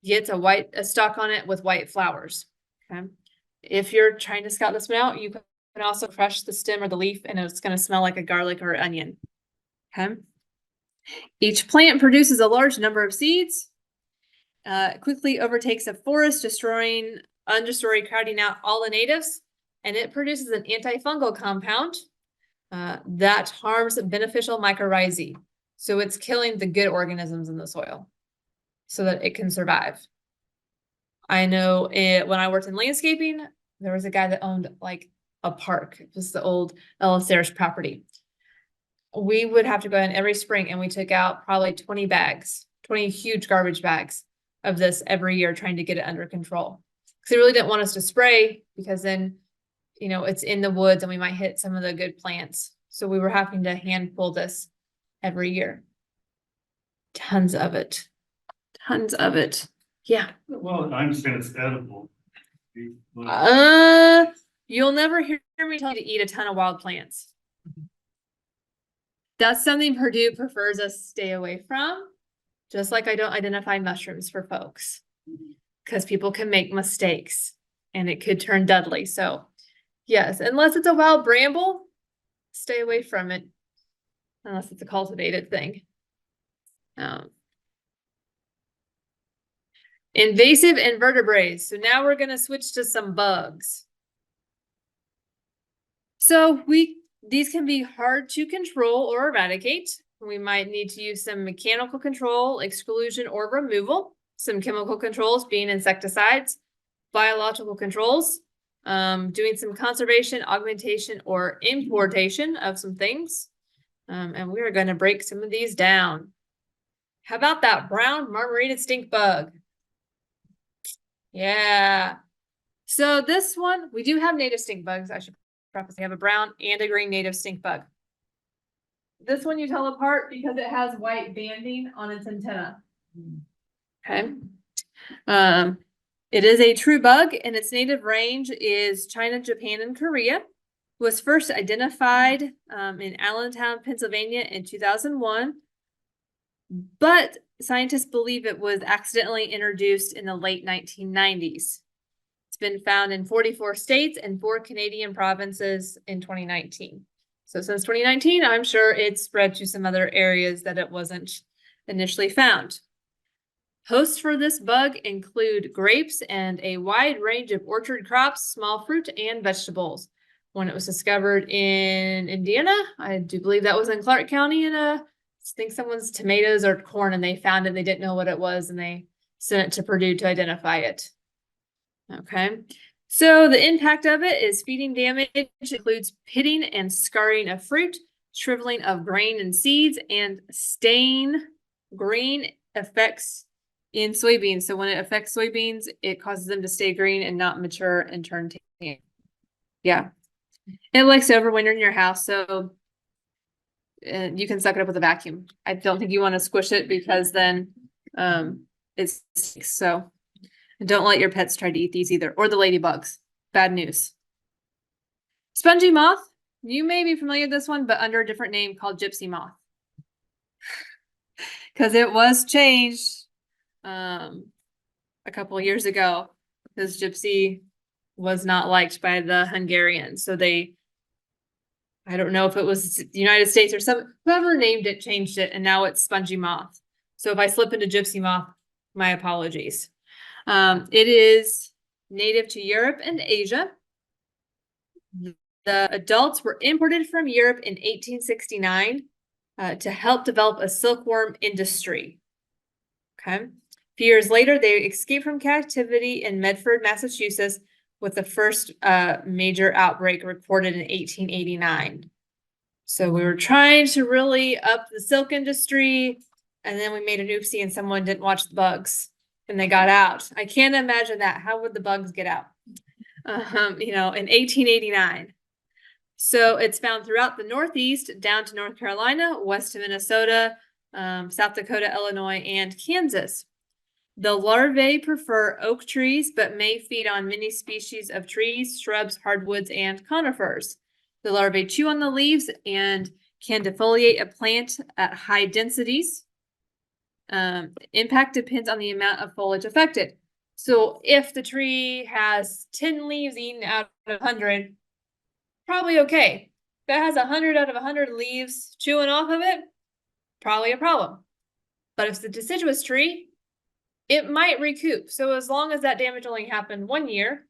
gets a stalk on it with white flowers. Okay. If you're trying to scout this one out, you can also crush the stem or the leaf, and it's going to smell like a garlic or onion. Okay. Each plant produces a large number of seeds. Quickly overtakes a forest, destroying understory, crowding out all the natives, and it produces an antifungal compound that harms beneficial mycorrhizae. So it's killing the good organisms in the soil so that it can survive. I know when I worked in landscaping, there was a guy that owned like a park. It was the old Ellis Ayers property. We would have to go in every spring, and we took out probably 20 bags, 20 huge garbage bags of this every year, trying to get it under control. Because they really didn't want us to spray, because then, you know, it's in the woods and we might hit some of the good plants. So we were having to hand pull this every year. Tons of it. Tons of it. Yeah. Well, I understand it's edible. You'll never hear me tell you to eat a ton of wild plants. That's something Purdue prefers us stay away from. Just like I don't identify mushrooms for folks, because people can make mistakes and it could turn deadly. So yes, unless it's a wild bramble, stay away from it, unless it's a cultivated thing. Invasive invertebrates. So now we're going to switch to some bugs. So these can be hard to control or eradicate. We might need to use some mechanical control, exclusion, or removal. Some chemical controls being insecticides, biological controls, doing some conservation, augmentation, or importation of some things. And we are going to break some of these down. How about that brown marmorated stink bug? Yeah. So this one, we do have native stink bugs. I should preface, we have a brown and a green native stink bug. This one you tell apart because it has white banding on its antenna. Okay. It is a true bug, and its native range is China, Japan, and Korea. It was first identified in Allentown, Pennsylvania in 2001. But scientists believe it was accidentally introduced in the late 1990s. It's been found in 44 states and 4 Canadian provinces in 2019. So since 2019, I'm sure it's spread to some other areas that it wasn't initially found. Hosts for this bug include grapes and a wide range of orchard crops, small fruit, and vegetables. When it was discovered in Indiana, I do believe that was in Clark County, and I think someone's tomatoes or corn, and they found it. They didn't know what it was, and they sent it to Purdue to identify it. Okay. So the impact of it is feeding damage includes pitting and scarring of fruit, shriveling of grain and seeds, and stain green effects in soybeans. So when it affects soybeans, it causes them to stay green and not mature and turn tan. Yeah. It likes to overwinter in your house, so you can suck it up with a vacuum. I don't think you want to squish it because then it's so. And don't let your pets try to eat these either, or the ladybugs. Bad news. Spongy moth. You may be familiar with this one, but under a different name called gypsy moth. Because it was changed a couple of years ago because gypsy was not liked by the Hungarians. So I don't know if it was the United States or whoever named it changed it, and now it's spongy moth. So if I slip into gypsy moth, my apologies. It is native to Europe and Asia. The adults were imported from Europe in 1869 to help develop a silkworm industry. Okay. A few years later, they escaped from captivity in Medford, Massachusetts, with the first major outbreak reported in 1889. So we were trying to really up the silk industry, and then we made an oopsie and someone didn't watch the bugs and they got out. I can't imagine that. How would the bugs get out? In 1889. So it's found throughout the Northeast, down to North Carolina, west to Minnesota, South Dakota, Illinois, and Kansas. The larvae prefer oak trees, but may feed on many species of trees, shrubs, hardwoods, and conifers. The larvae chew on the leaves and can defoliate a plant at high densities. Impact depends on the amount of foliage affected. So if the tree has 10 leaves eaten out of 100, probably okay. If it has 100 out of 100 leaves chewing off of it, probably a problem. But if it's a deciduous tree, it might recoup. So as long as that damage only happened 1 year,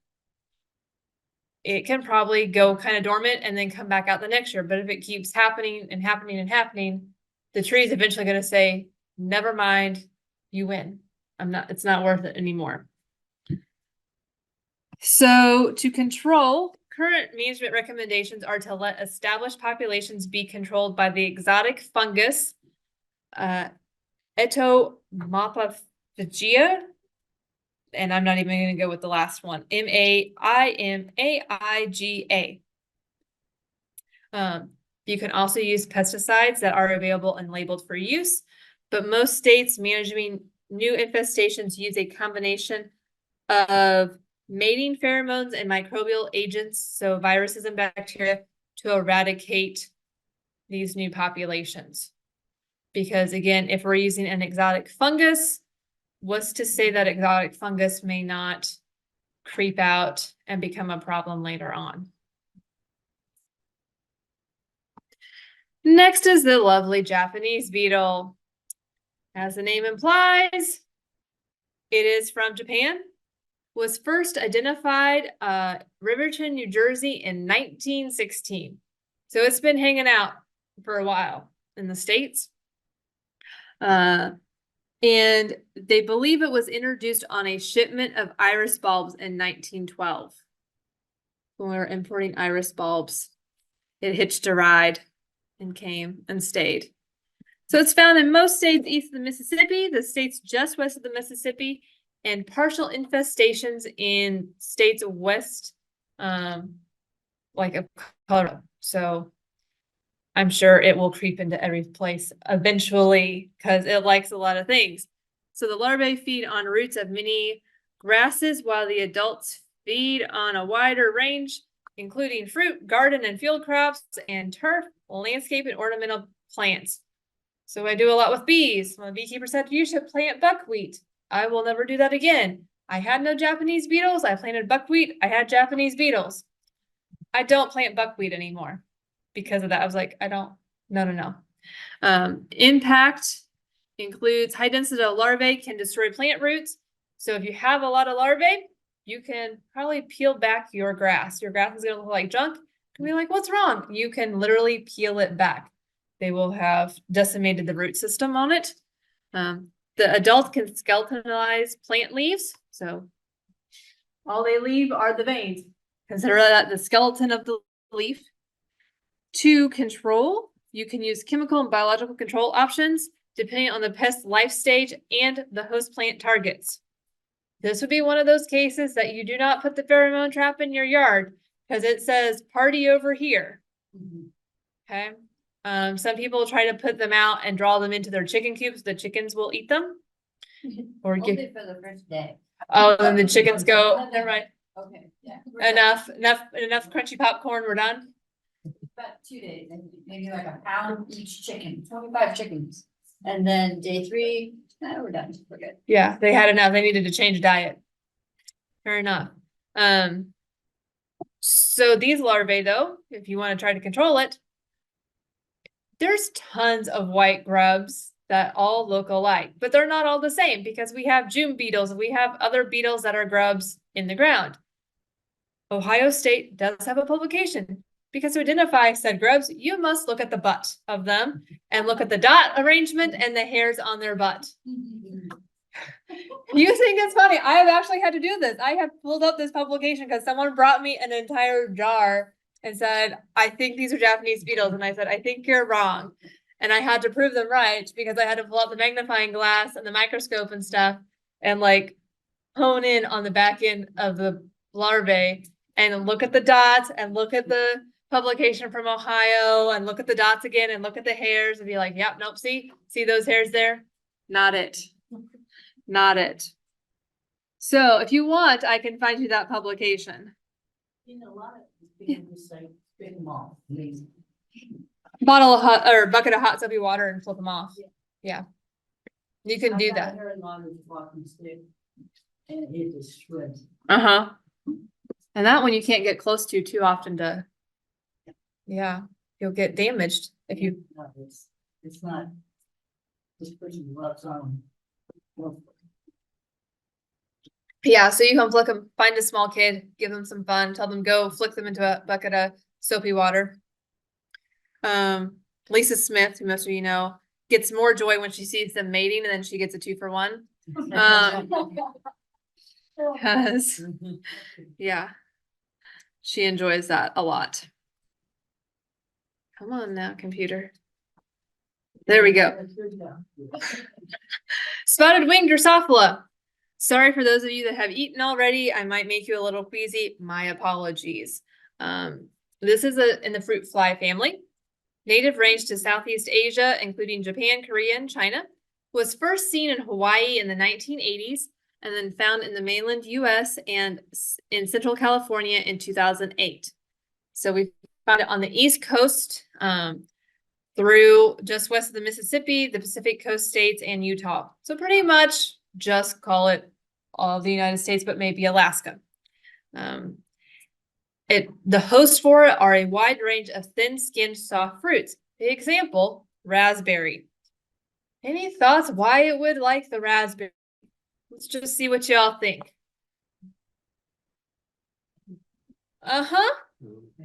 it can probably go kind of dormant and then come back out the next year. But if it keeps happening and happening and happening, the tree is eventually going to say, never mind, you win. It's not worth it anymore. So to control, current management recommendations are to let established populations be controlled by the exotic fungus, Etomophagia, and I'm not even going to go with the last one, Maimaiga. You can also use pesticides that are available and labeled for use, but most states managing new infestations use a combination of mating pheromones and microbial agents, so viruses and bacteria, to eradicate these new populations. Because again, if we're using an exotic fungus, what's to say that exotic fungus may not creep out and become a problem later on? Next is the lovely Japanese beetle. As the name implies, it is from Japan. Was first identified Riverton, New Jersey in 1916. So it's been hanging out for a while in the States. And they believe it was introduced on a shipment of iris bulbs in 1912. When we were importing iris bulbs, it hitched a ride and came and stayed. So it's found in most states east of the Mississippi, the states just west of the Mississippi, and partial infestations in states west, like of Colorado. So I'm sure it will creep into every place eventually because it likes a lot of things. So the larvae feed on roots of many grasses while the adults feed on a wider range, including fruit, garden, and field crops, and turf, landscape, and ornamental plants. So I do a lot with bees. When the beekeeper said, you should plant buckwheat. I will never do that again. I had no Japanese beetles. I planted buckwheat. I had Japanese beetles. I don't plant buckwheat anymore because of that. I was like, no. Impact includes high density of larvae can destroy plant roots. So if you have a lot of larvae, you can probably peel back your grass. Your grass is going to look like junk. And be like, what's wrong? You can literally peel it back. They will have decimated the root system on it. The adult can skeletonize plant leaves. So All they leave are the veins. Consider that the skeleton of the leaf. To control, you can use chemical and biological control options depending on the pest life stage and the host plant targets. This would be one of those cases that you do not put the pheromone trap in your yard because it says party over here. Okay. Some people try to put them out and draw them into their chicken coops. The chickens will eat them. Or give, Only for the first day. oh, and the chickens go, never mind. Okay, yeah. Enough crunchy popcorn, we're done. About 2 days, and maybe like a pound each chicken, 25 chickens. And then day 3, we're done, we're good. Yeah, they had enough. They needed to change diet. Fair enough. So these larvae though, if you want to try to control it, there's tons of white grubs that all look alike, but they're not all the same because we have June beetles and we have other beetles that are grubs in the ground. Ohio State does have a publication because to identify said grubs, you must look at the butt of them and look at the dot arrangement and the hairs on their butt. You think it's funny? I have actually had to do this. I have pulled up this publication because someone brought me an entire jar and said, I think these are Japanese beetles. And I said, I think you're wrong. And I had to prove them right because I had to pull out the magnifying glass and the microscope and stuff and like hone in on the back end of the larvae and look at the dots and look at the publication from Ohio and look at the dots again and look at the hairs and be like, yep, nope, see those hairs there? Not it. Not it. So if you want, I can find you that publication. You know, a lot of people just say, spit them off, lazy. Bottle of hot or bucket of hot soapy water and flip them off. Yeah. Yeah. You can do that. I heard a lot of walking stick and it just shreds. Uh-huh. And that one you can't get close to too often to, yeah, you'll get damaged if you, No, it's not, this person rubs on. Well, yeah, so you can flick them, find a small kid, give them some fun, tell them go flick them into a bucket of soapy water. Lisa Smith, who most of you know, gets more joy when she sees them mating and then she gets a 2-for-1. Because, yeah, she enjoys that a lot. Come on now, computer. There we go. Spotted winged Drosophila. Sorry for those of you that have eaten already. I might make you a little queasy. My apologies. This is in the fruit fly family. Native range to Southeast Asia, including Japan, Korea, and China. Was first seen in Hawaii in the 1980s and then found in the mainland US and in Central California in 2008. So we found it on the East Coast through just west of the Mississippi, the Pacific Coast states, and Utah. So pretty much just call it all of the United States, but maybe Alaska. The hosts for it are a wide range of thin-skinned soft fruits. The example, raspberry. Any thoughts why it would like the raspberry? Let's just see what y'all think. Uh-huh. Looks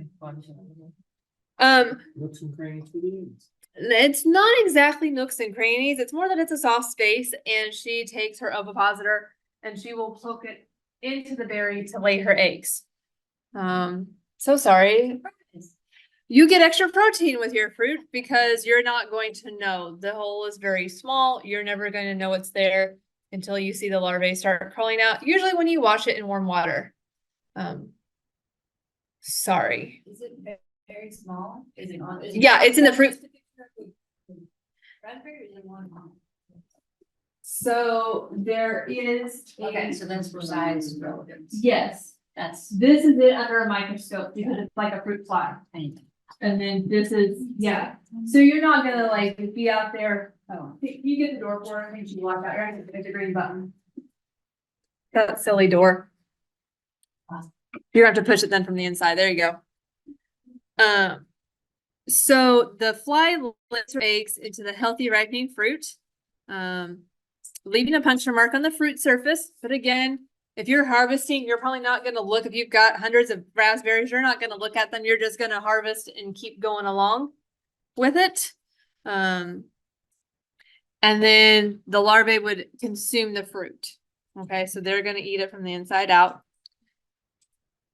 and crannies for the ends. It's not exactly nooks and crannies. It's more that it's a soft space and she takes her ovipositor and she will poke it into the berry to lay her eggs. So sorry. You get extra protein with your fruit because you're not going to know. The hole is very small. You're never going to know it's there until you see the larvae start crawling out, usually when you wash it in warm water. Sorry. Is it very small? Is it on? Yeah, it's in the fruit. Raspberry is in one. So there is. Okay, so that's for size relevance. Yes, That's. this is it under a microscope because it's like a fruit fly. And then this is, yeah. So you're not gonna like be out there. Oh. You get the door for it, I think you lock out, you're gonna hit the green button. That silly door. You're gonna have to push it then from the inside. There you go. So the fly lays her eggs into the healthy ripening fruit, leaving a puncture mark on the fruit surface. But again, if you're harvesting, you're probably not going to look, if you've got hundreds of raspberries, you're not going to look at them. You're just going to harvest and keep going along with it. And then the larvae would consume the fruit. Okay, so they're going to eat it from the inside out.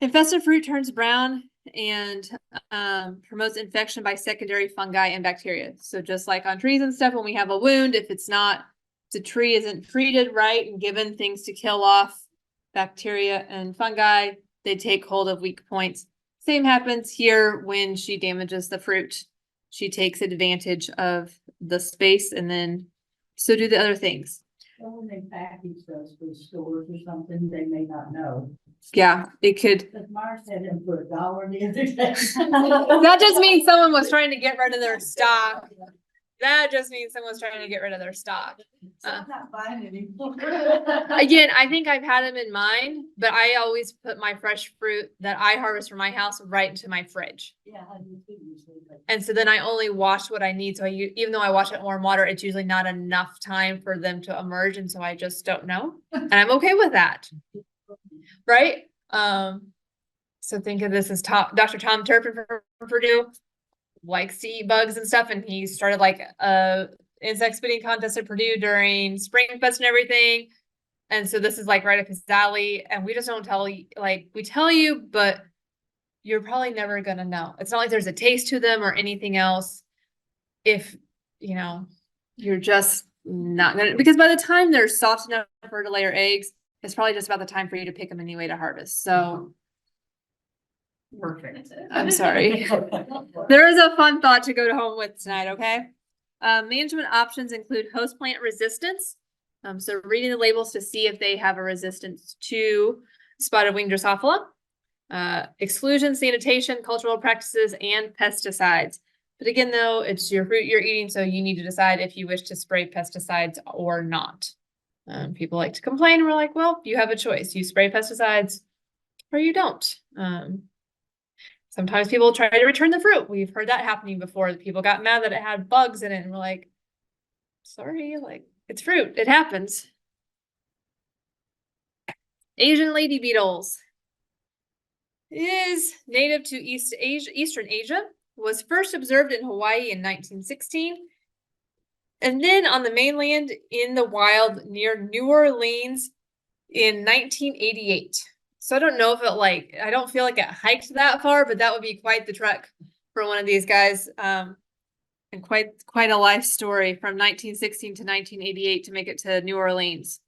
Infested fruit turns brown and promotes infection by secondary fungi and bacteria. So just like on trees and stuff, when we have a wound, if the tree isn't treated right and given things to kill off bacteria and fungi, they take hold of weak points. Same happens here when she damages the fruit. She takes advantage of the space, and then so do the other things. Well, when they package those for stores or something, they may not know. Yeah, it could. Because Mars had him for $1 the other day. That just means someone was trying to get rid of their stock. That just means someone's trying to get rid of their stock. So I'm not buying anymore. Again, I think I've had them in mind, but I always put my fresh fruit that I harvest from my house right into my fridge. Yeah, I do too usually, but And so then I only wash what I need. So even though I wash it in warm water, it's usually not enough time for them to emerge. And so I just don't know. And I'm okay with that. Right? So think of this as Dr. Tom Turpin from Purdue likes to eat bugs and stuff. And he started like a insect spitting contest at Purdue during Spring Fest and everything. And so this is like right up his alley. And we just don't tell you, like we tell you, but you're probably never gonna know. It's not like there's a taste to them or anything else. If, you know, you're just not gonna, because by the time they're soft enough for her to lay her eggs, it's probably just about the time for you to pick them anyway to harvest. So Perfect. I'm sorry. There is a fun thought to go home with tonight, okay? Management options include host plant resistance. So reading the labels to see if they have a resistance to spotted wing Drosophila. Exclusion, sanitation, cultural practices, and pesticides. But again, though, it's your fruit you're eating, so you need to decide if you wish to spray pesticides or not. People like to complain, and we're like, well, you have a choice. You spray pesticides or you don't. Sometimes people try to return the fruit. We've heard that happening before. People got mad that it had bugs in it, and we're like, sorry, like, it's fruit. It happens. Asian lady beetles is native to Eastern Asia, was first observed in Hawaii in 1916, and then on the mainland in the wild near New Orleans in 1988. So I don't know if I don't feel like it hiked that far, but that would be quite the trek for one of these guys. And quite a life story from 1916 to 1988 to make it to New Orleans.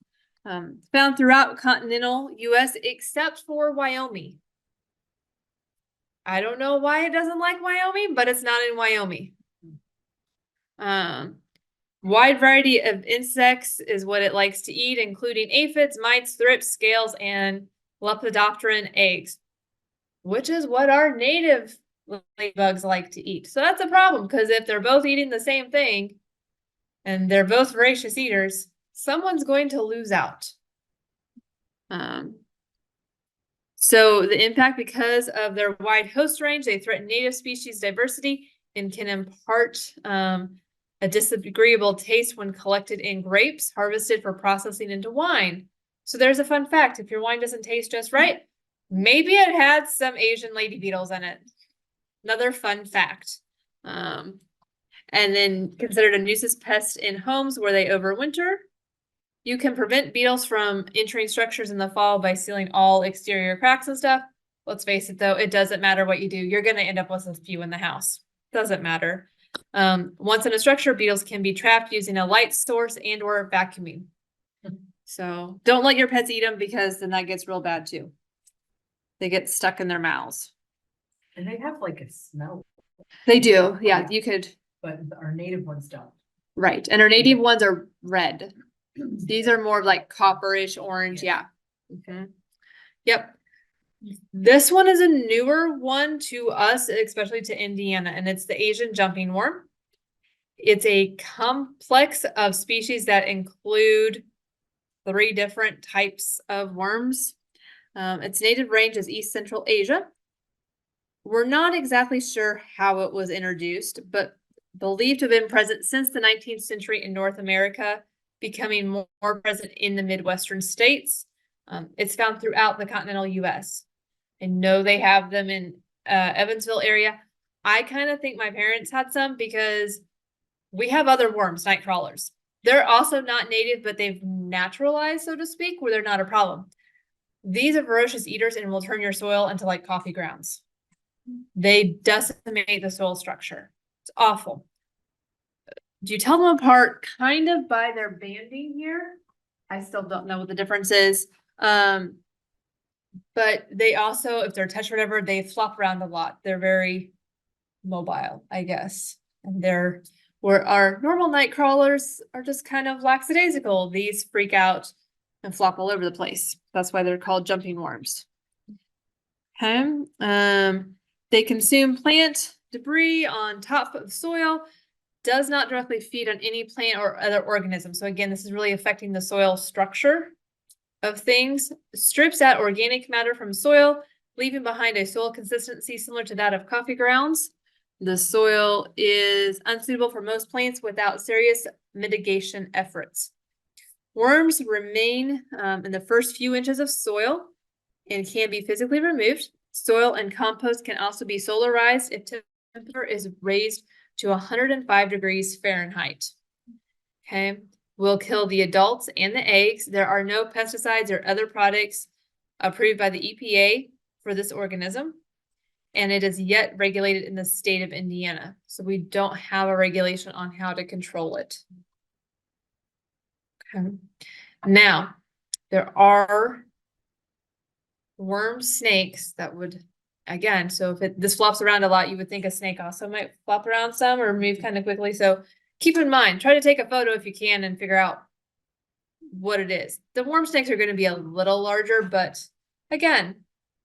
Found throughout continental US except for Wyoming. I don't know why it doesn't like Wyoming, but it's not in Wyoming. Wide variety of insects is what it likes to eat, including aphids, mites, thrips, scales, and lepidopteran eggs, which is what our native bugs like to eat. So that's a problem, because if they're both eating the same thing and they're both voracious eaters, someone's going to lose out. So the impact, because of their wide host range, they threaten native species diversity and can impart a disagreeable taste when collected in grapes harvested for processing into wine. So there's a fun fact. If your wine doesn't taste just right, maybe it had some Asian lady beetles in it. Another fun fact. And then considered a nuisance pest in homes where they overwinter. You can prevent beetles from entering structures in the fall by sealing all exterior cracks and stuff. Let's face it though, it doesn't matter what you do. You're going to end up with a few in the house. Doesn't matter. Once in a structure, beetles can be trapped using a light source and or vacuuming. So don't let your pets eat them, because then that gets real bad too. They get stuck in their mouths. And they have like a smell, They do. Yeah, you could. but our native ones don't. Right. And our native ones are red. These are more like copperish orange. Yeah. Yep. This one is a newer one to us, especially to Indiana, and it's the Asian jumping worm. It's a complex of species that include 3 different types of worms. Its native range is East Central Asia. We're not exactly sure how it was introduced, but believed to have been present since the 19th century in North America, becoming more present in the Midwestern states. It's found throughout the continental US. I know they have them in Evansville area. I kind of think my parents had some, because we have other worms, night crawlers. They're also not native, but they've naturalized, so to speak, where they're not a problem. These are ferocious eaters and will turn your soil into like coffee grounds. They decimate the soil structure. It's awful. Do you tell them apart kind of by their banding here? I still don't know what the difference is. But they also, if they're touched or whatever, they flop around a lot. They're very mobile, I guess. And they're where our normal night crawlers are just kind of lackadaisical. These freak out and flop all over the place. That's why they're called jumping worms. Okay. They consume plant debris on top of the soil, does not directly feed on any plant or other organism. So again, this is really affecting the soil structure of things. Strips out organic matter from soil, leaving behind a soil consistency similar to that of coffee grounds. The soil is unsuitable for most plants without serious mitigation efforts. Worms remain in the first few inches of soil and can be physically removed. Soil and compost can also be solarized if temperature is raised to 105 degrees Fahrenheit. Okay, will kill the adults and the eggs. There are no pesticides or other products approved by the EPA for this organism, and it is yet regulated in the state of Indiana. So we don't have a regulation on how to control it. Okay. Now, there are worm snakes that would, again, so if this flops around a lot, you would think a snake also might flop around some or move kind of quickly. So keep in mind, try to take a photo if you can and figure out what it is. The worm snakes are going to be a little larger, but again,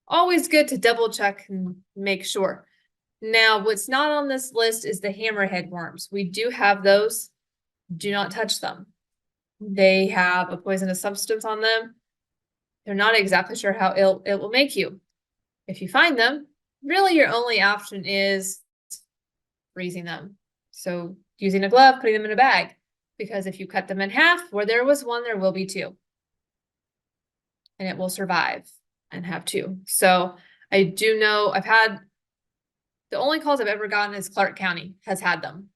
always good to double check and make sure. Now, what's not on this list is the hammerhead worms. We do have those. Do not touch them. They have a poisonous substance on them. They're not exactly sure how ill it will make you. If you find them, really your only option is freezing them. So using a glove, putting them in a bag, because if you cut them in half, where there was one, there will be two. And it will survive and have two. So I do know the only calls I've ever gotten is Clark County has had them.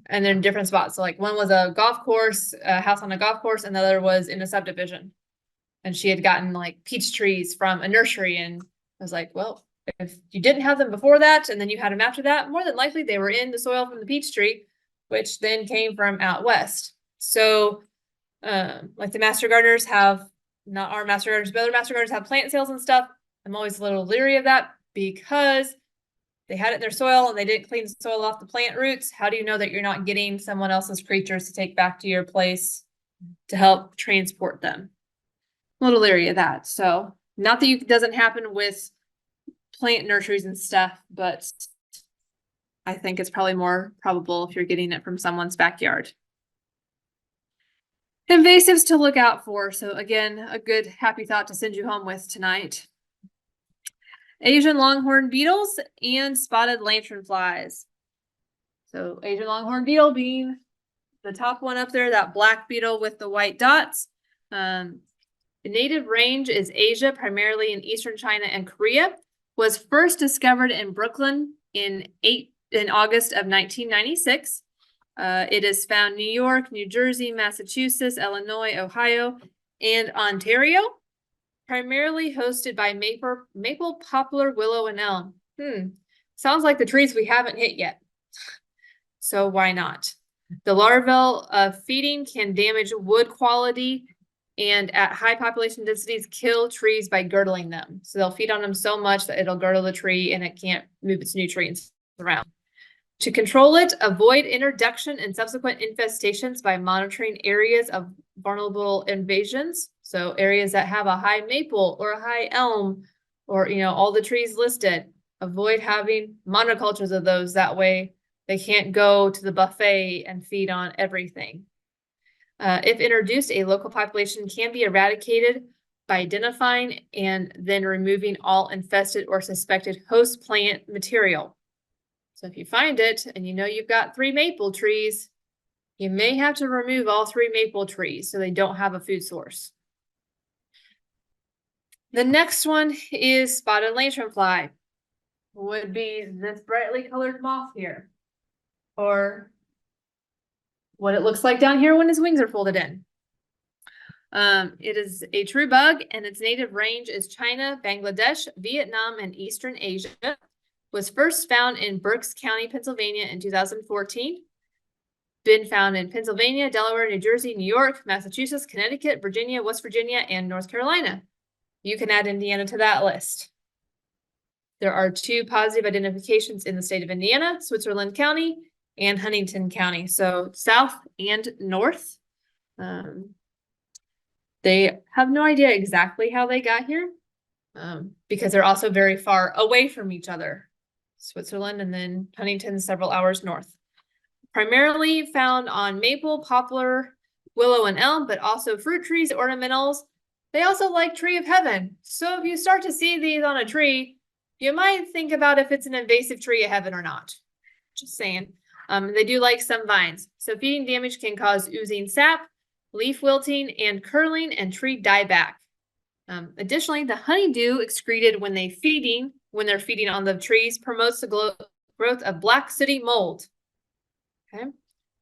And they're in different spots. So like one was a golf course, a house on a golf course, and the other was in a subdivision. And she had gotten like peach trees from a nursery. And I was like, well, if you didn't have them before that, and then you had them after that, more than likely they were in the soil from the peach tree, which then came from out west. So like the master gardeners have, not our master gardeners, but other master gardeners have plant sales and stuff. I'm always a little leery of that because they had it in their soil and they didn't clean the soil off the plant roots. How do you know that you're not getting someone else's creatures to take back to your place to help transport them? I'm a little leery of that. So not that it doesn't happen with plant nurseries and stuff, but I think it's probably more probable if you're getting it from someone's backyard. Invasives to look out for. So again, a good happy thought to send you home with tonight. Asian longhorn beetles and spotted lanternflies. So Asian longhorn beetle being the top one up there, that black beetle with the white dots. The native range is Asia, primarily in eastern China and Korea. Was first discovered in Brooklyn in August of 1996. It is found New York, New Jersey, Massachusetts, Illinois, Ohio, and Ontario. Primarily hosted by maple, poplar, willow, and elm. Sounds like the trees we haven't hit yet. So why not? The larval feeding can damage wood quality and at high population densities kill trees by girdling them. So they'll feed on them so much that it'll girdle the tree and it can't move its nutrients around. To control it, avoid introduction and subsequent infestations by monitoring areas of vulnerable invasions. So areas that have a high maple or a high elm or, all the trees listed. Avoid having monocultures of those. That way they can't go to the buffet and feed on everything. If introduced, a local population can be eradicated by identifying and then removing all infested or suspected host plant material. So if you find it and you've got 3 maple trees, you may have to remove all 3 maple trees so they don't have a food source. The next one is spotted lanternfly. Would be this brightly colored moth here, or what it looks like down here when his wings are folded in. It is a true bug, and its native range is China, Bangladesh, Vietnam, and Eastern Asia. Was first found in Berks County, Pennsylvania in 2014. Been found in Pennsylvania, Delaware, New Jersey, New York, Massachusetts, Connecticut, Virginia, West Virginia, and North Carolina. You can add Indiana to that list. There are 2 positive identifications in the state of Indiana, Switzerland County and Huntington County. So south and north. They have no idea exactly how they got here, because they're also very far away from each other. Switzerland and then Huntington several hours north. Primarily found on maple, poplar, willow, and elm, but also fruit trees, ornamentals. They also like tree of heaven. So if you start to see these on a tree, you might think about if it's an invasive tree of heaven or not. Just saying. They do like some vines. So feeding damage can cause oozing sap, leaf wilting, and curling, and tree dieback. Additionally, the honeydew excreted when they're feeding on the trees promotes the growth of black sooty mold. Okay.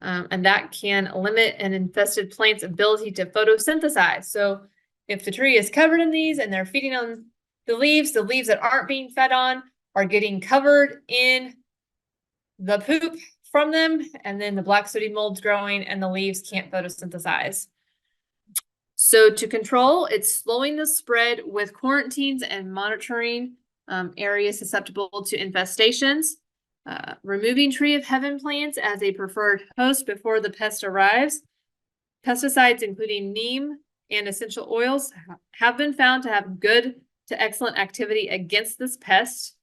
And that can limit an infested plant's ability to photosynthesize. So if the tree is covered in these and they're feeding on the leaves that aren't being fed on are getting covered in the poop from them, and then the black sooty mold's growing and the leaves can't photosynthesize. So to control, it's slowing the spread with quarantines and monitoring areas susceptible to infestations. Removing tree of heaven plants as a preferred host before the pest arrives. Pesticides, including neem and essential oils, have been found to have good to excellent activity against this pest.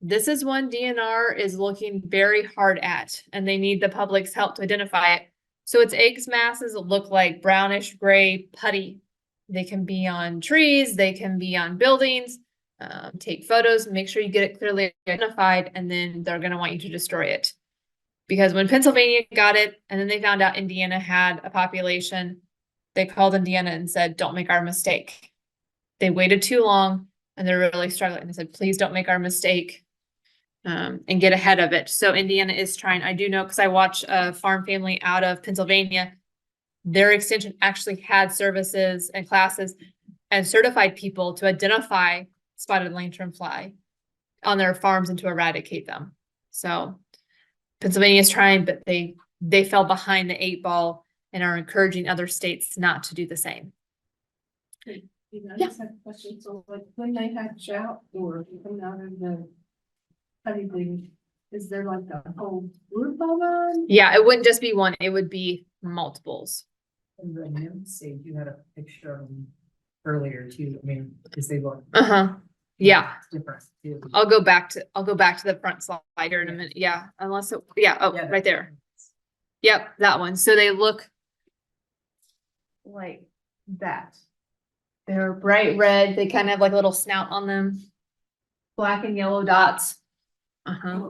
This is one DNR is looking very hard at, and they need the public's help to identify it. So its egg masses look like brownish gray putty. They can be on trees, they can be on buildings. Take photos, make sure you get it clearly identified, and then they're going to want you to destroy it. Because when Pennsylvania got it, and then they found out Indiana had a population, they called Indiana and said, don't make our mistake. They waited too long, and they're really struggling. They said, please don't make our mistake, and get ahead of it. So Indiana is trying. I do know, because I watch a farm family out of Pennsylvania. Their extension actually had services and classes and certified people to identify spotted lanternfly on their farms and to eradicate them. So Pennsylvania is trying, but they fell behind the 8 ball and are encouraging other states not to do the same. I just have a question. So like when they hatch out or come out of the honeybee, is there like a whole group of them? Yeah, it wouldn't just be one, it would be multiples. And the nymphs, you had a picture of them earlier too. I mean, because they look Yeah. different too. I'll go back to the front slide here in a minute. Yeah, unless it, right there. Yep, that one. So they look like that. They're bright red. They kind of have like a little snout on them. Black and yellow dots. I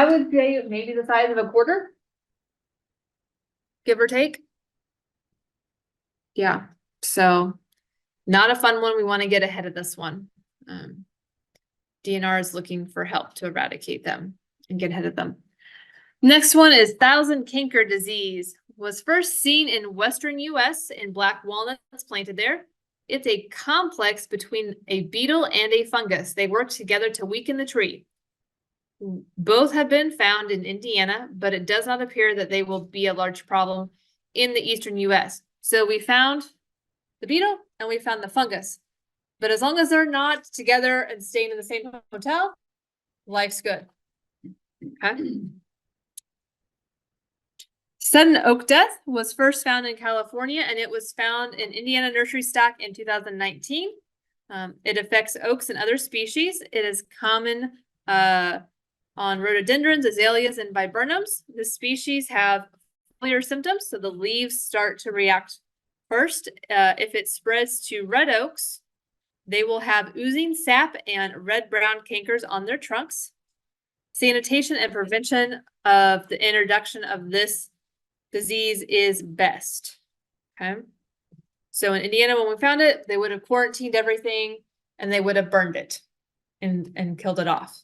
would say maybe the size of a quarter. Give or take. Yeah, so not a fun one. We want to get ahead of this one. DNR is looking for help to eradicate them and get ahead of them. Next one is thousand canker disease. Was first seen in western US in black walnuts planted there. It's a complex between a beetle and a fungus. They work together to weaken the tree. Both have been found in Indiana, but it does not appear that they will be a large problem in the eastern US. So we found the beetle and we found the fungus. But as long as they're not together and staying in the same hotel, life's good. Okay. Sudden oak death was first found in California, and it was found in Indiana nursery stock in 2019. It affects oaks and other species. It is common on rhododendrons, azaleas, and viburnums. The species have foliar symptoms, so the leaves start to react first. If it spreads to red oaks, they will have oozing sap and red-brown cankers on their trunks. Sanitation and prevention of the introduction of this disease is best. Okay. So in Indiana, when we found it, they would have quarantined everything and they would have burned it and killed it off.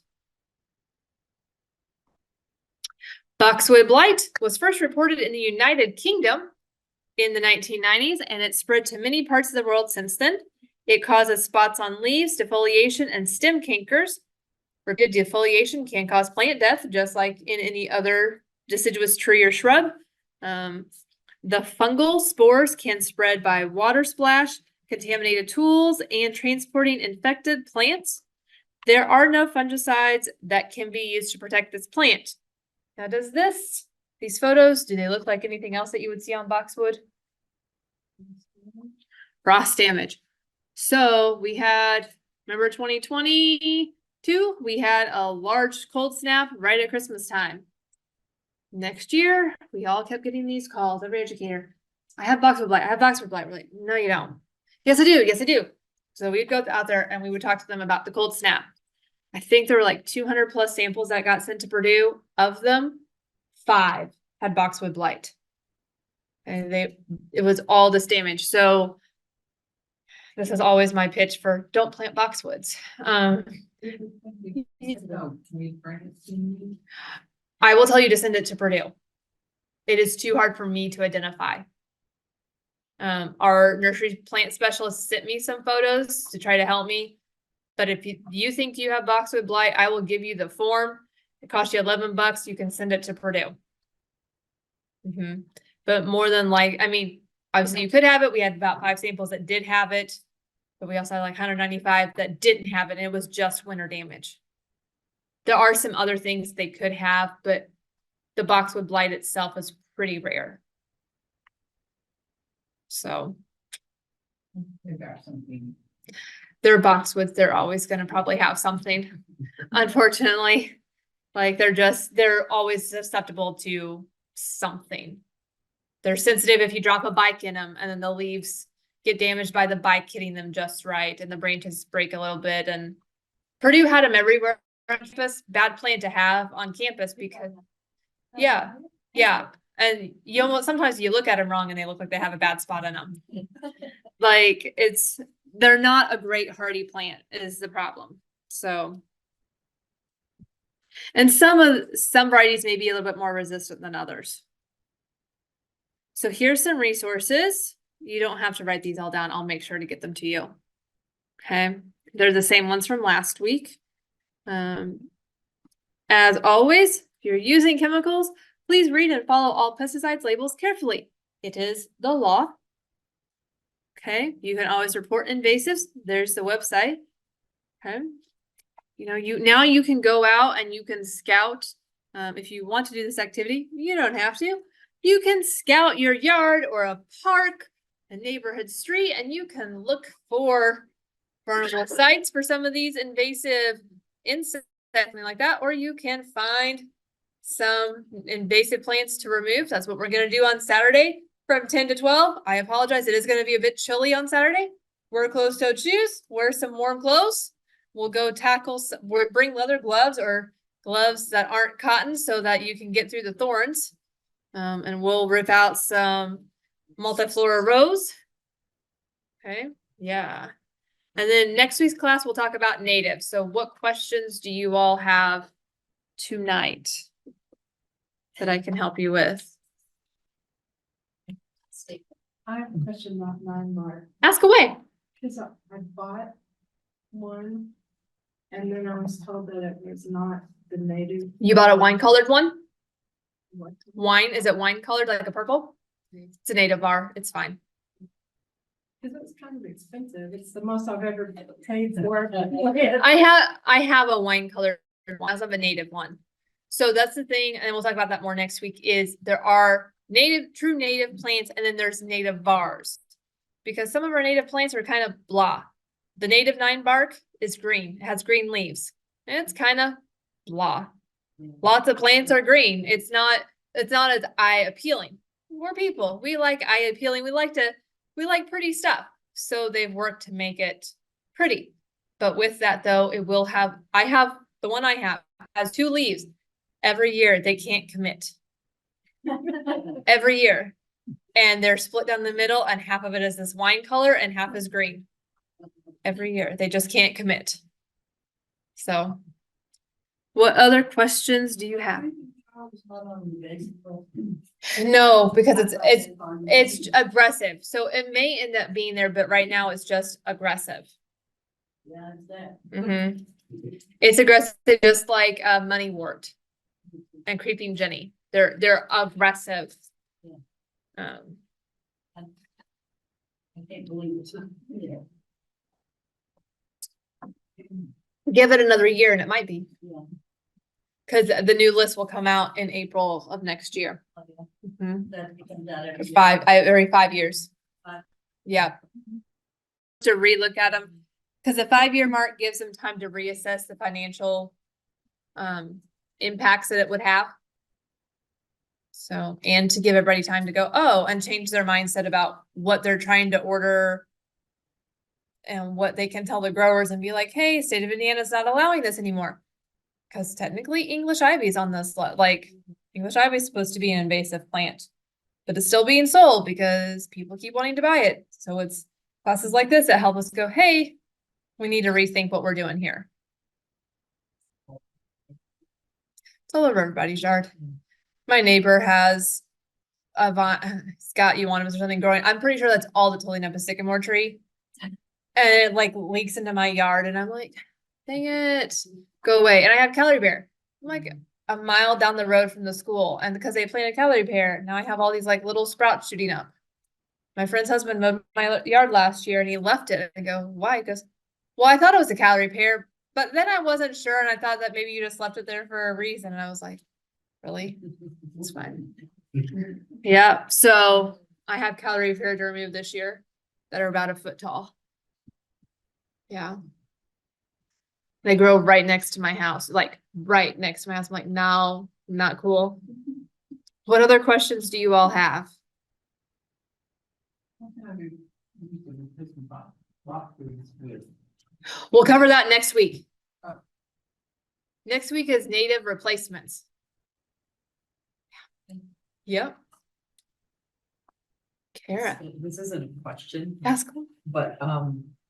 Boxwood blight was first reported in the United Kingdom. in the 1990s, and it spread to many parts of the world since then. It causes spots on leaves, defoliation, and stem cankers. Repeated defoliation can cause plant death, just like in any other deciduous tree or shrub. The fungal spores can spread by water splash, contaminated tools, and transporting infected plants. There are no fungicides that can be used to protect this plant. Now, these photos, do they look like anything else that you would see on boxwood? Frost damage. So we had, remember 2022? We had a large cold snap right at Christmas time. Next year, we all kept getting these calls, every educator. I have boxwood blight. I have boxwood blight. We're like, no, you don't. Yes, I do. Yes, I do. So we'd go out there and we would talk to them about the cold snap. I think there were like 200 plus samples that got sent to Purdue. Of them, 5 had boxwood blight. And it was all this damage. So this is always my pitch for don't plant boxwoods. I will tell you to send it to Purdue. It is too hard for me to identify. Our nursery plant specialist sent me some photos to try to help me. But if you think you have boxwood blight, I will give you the form. It costs you $11. You can send it to Purdue. But more than obviously you could have it. We had about 5 samples that did have it, but we also had like 195 that didn't have it, and it was just winter damage. There are some other things they could have, but the boxwood blight itself is pretty rare. So they're boxwoods. They're always going to probably have something, unfortunately. Like they're always susceptible to something. They're sensitive if you drop a bike in them, and then the leaves get damaged by the bike hitting them just right, and the branches break a little bit. And Purdue had them everywhere on campus. Bad plant to have on campus because, yeah. And sometimes you look at them wrong and they look like they have a bad spot in them. Like they're not a great hardy plant is the problem. So, and some varieties may be a little bit more resistant than others. So here's some resources. You don't have to write these all down. I'll make sure to get them to you. Okay. They're the same ones from last week. As always, if you're using chemicals, please read and follow all pesticides labels carefully. It is the law. Okay. You can always report invasives. There's the website. Okay. Now you can go out and you can scout. If you want to do this activity, you don't have to. You can scout your yard or a park, a neighborhood street, and you can look for vulnerable sites for some of these invasive insects, something like that, or you can find some invasive plants to remove. That's what we're going to do on Saturday from 10 to 12. I apologize. It is going to be a bit chilly on Saturday. Wear closed-toed shoes, wear some warm clothes. We'll go bring leather gloves or gloves that aren't cotton so that you can get through the thorns. And we'll rip out some multiflora rose. Okay. Yeah. And then next week's class, we'll talk about native. So what questions do you all have tonight that I can help you with? I have a question about 9-bar. Ask away. Cause I bought one and then I was told that it was not the native. You bought a wine colored one? What? Wine? Is it wine colored like a purple? It's a native bar. It's fine. Cause it was kind of expensive. It's the most I've ever paid for. I have a wine colored one. I also have a native one. So that's the thing, and we'll talk about that more next week, is there are true native plants, and then there's native bars. Because some of our native plants are kind of blah. The native 9-bark is green. It has green leaves. And it's kind of blah. Lots of plants are green. It's not as eye appealing. We're people. We like eye appealing. We like pretty stuff. So they've worked to make it pretty. But with that though, the one I have has 2 leaves. Every year they can't commit. Every year. And they're split down the middle, and half of it is this wine color and half is green. Every year. They just can't commit. So what other questions do you have? It's not on invasive. No, because it's aggressive. So it may end up being there, but right now it's just aggressive. Yeah, it's that. Mm-hmm. It's aggressive, just like money wart and creeping Jenny. They're aggressive. Yeah. Um, I can't believe it. Yeah. give it another year and it might be. Yeah. Cause the new list will come out in April of next year. Okay. Mhm. That becomes out every year. Every 5 years. 5. Yeah. To relook at them, cause the 5-year mark gives them time to reassess the financial impacts that it would have. So, and to give everybody time to go, oh, and change their mindset about what they're trying to order. And what they can tell the growers and be like, hey, state of Indiana's not allowing this anymore. Cause technically English ivy is on this, like, English ivy is supposed to be an invasive plant. But it's still being sold because people keep wanting to buy it. So it's classes like this that help us go, hey, we need to rethink what we're doing here. It's all over everybody's yard. My neighbor has a Scott euonymus or something growing. I'm pretty sure that's all that's holding up a sycamore tree. And it like leaks into my yard and I'm like, dang it, go away. And I have calorie bear. I'm like a mile down the road from the school. And because they planted calorie bear, now I have all these like little sprouts shooting up. My friend's husband mowed my yard last year and he left it. I go, why? He goes, well, I thought it was a calorie pear, but then I wasn't sure. And I thought that maybe you just left it there for a reason. And I was like, really? It's fine. Yeah. So I have calorie pear to remove this year that are about a foot tall. Yeah. They grow right next to my house, like right next to my house. I'm like, no, not cool. What other questions do you all have? What can I do? Replacement box for this food? We'll cover that next week. Oh. Next week is native replacements. Yep. Kara, This isn't a question, ask. but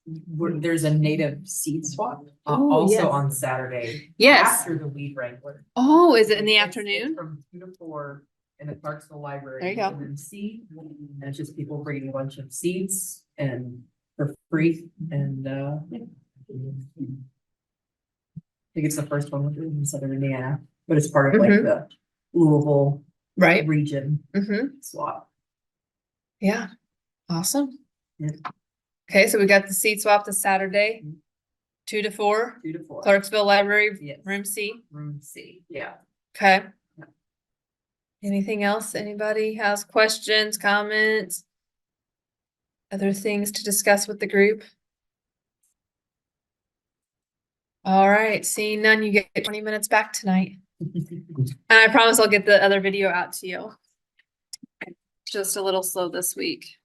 there's a native seed swap Oh, also yes. on Saturday. Yes. After the weed wrangler. Oh, is it in the It's afternoon? From 2 to 4 in the Clarksville Library. There you go. And seed, and it's just people bringing a bunch of seeds and for free and I think it's the first one in Southern Indiana, but it's part of like Mhm. the Louisville Right. region Mm-hmm. swap. Yeah. Awesome. Yeah. Okay, so we got the seat swap this Saturday, 2 to 4, 2 to 4. Clarksville Library, Yes. room C. Room C, yeah. Okay. Yeah. Anything else? Anybody has questions, comments? Other things to discuss with the group? All right, seeing none, you get 20 minutes back tonight. And I promise I'll get the other video out to you. Just a little slow this week.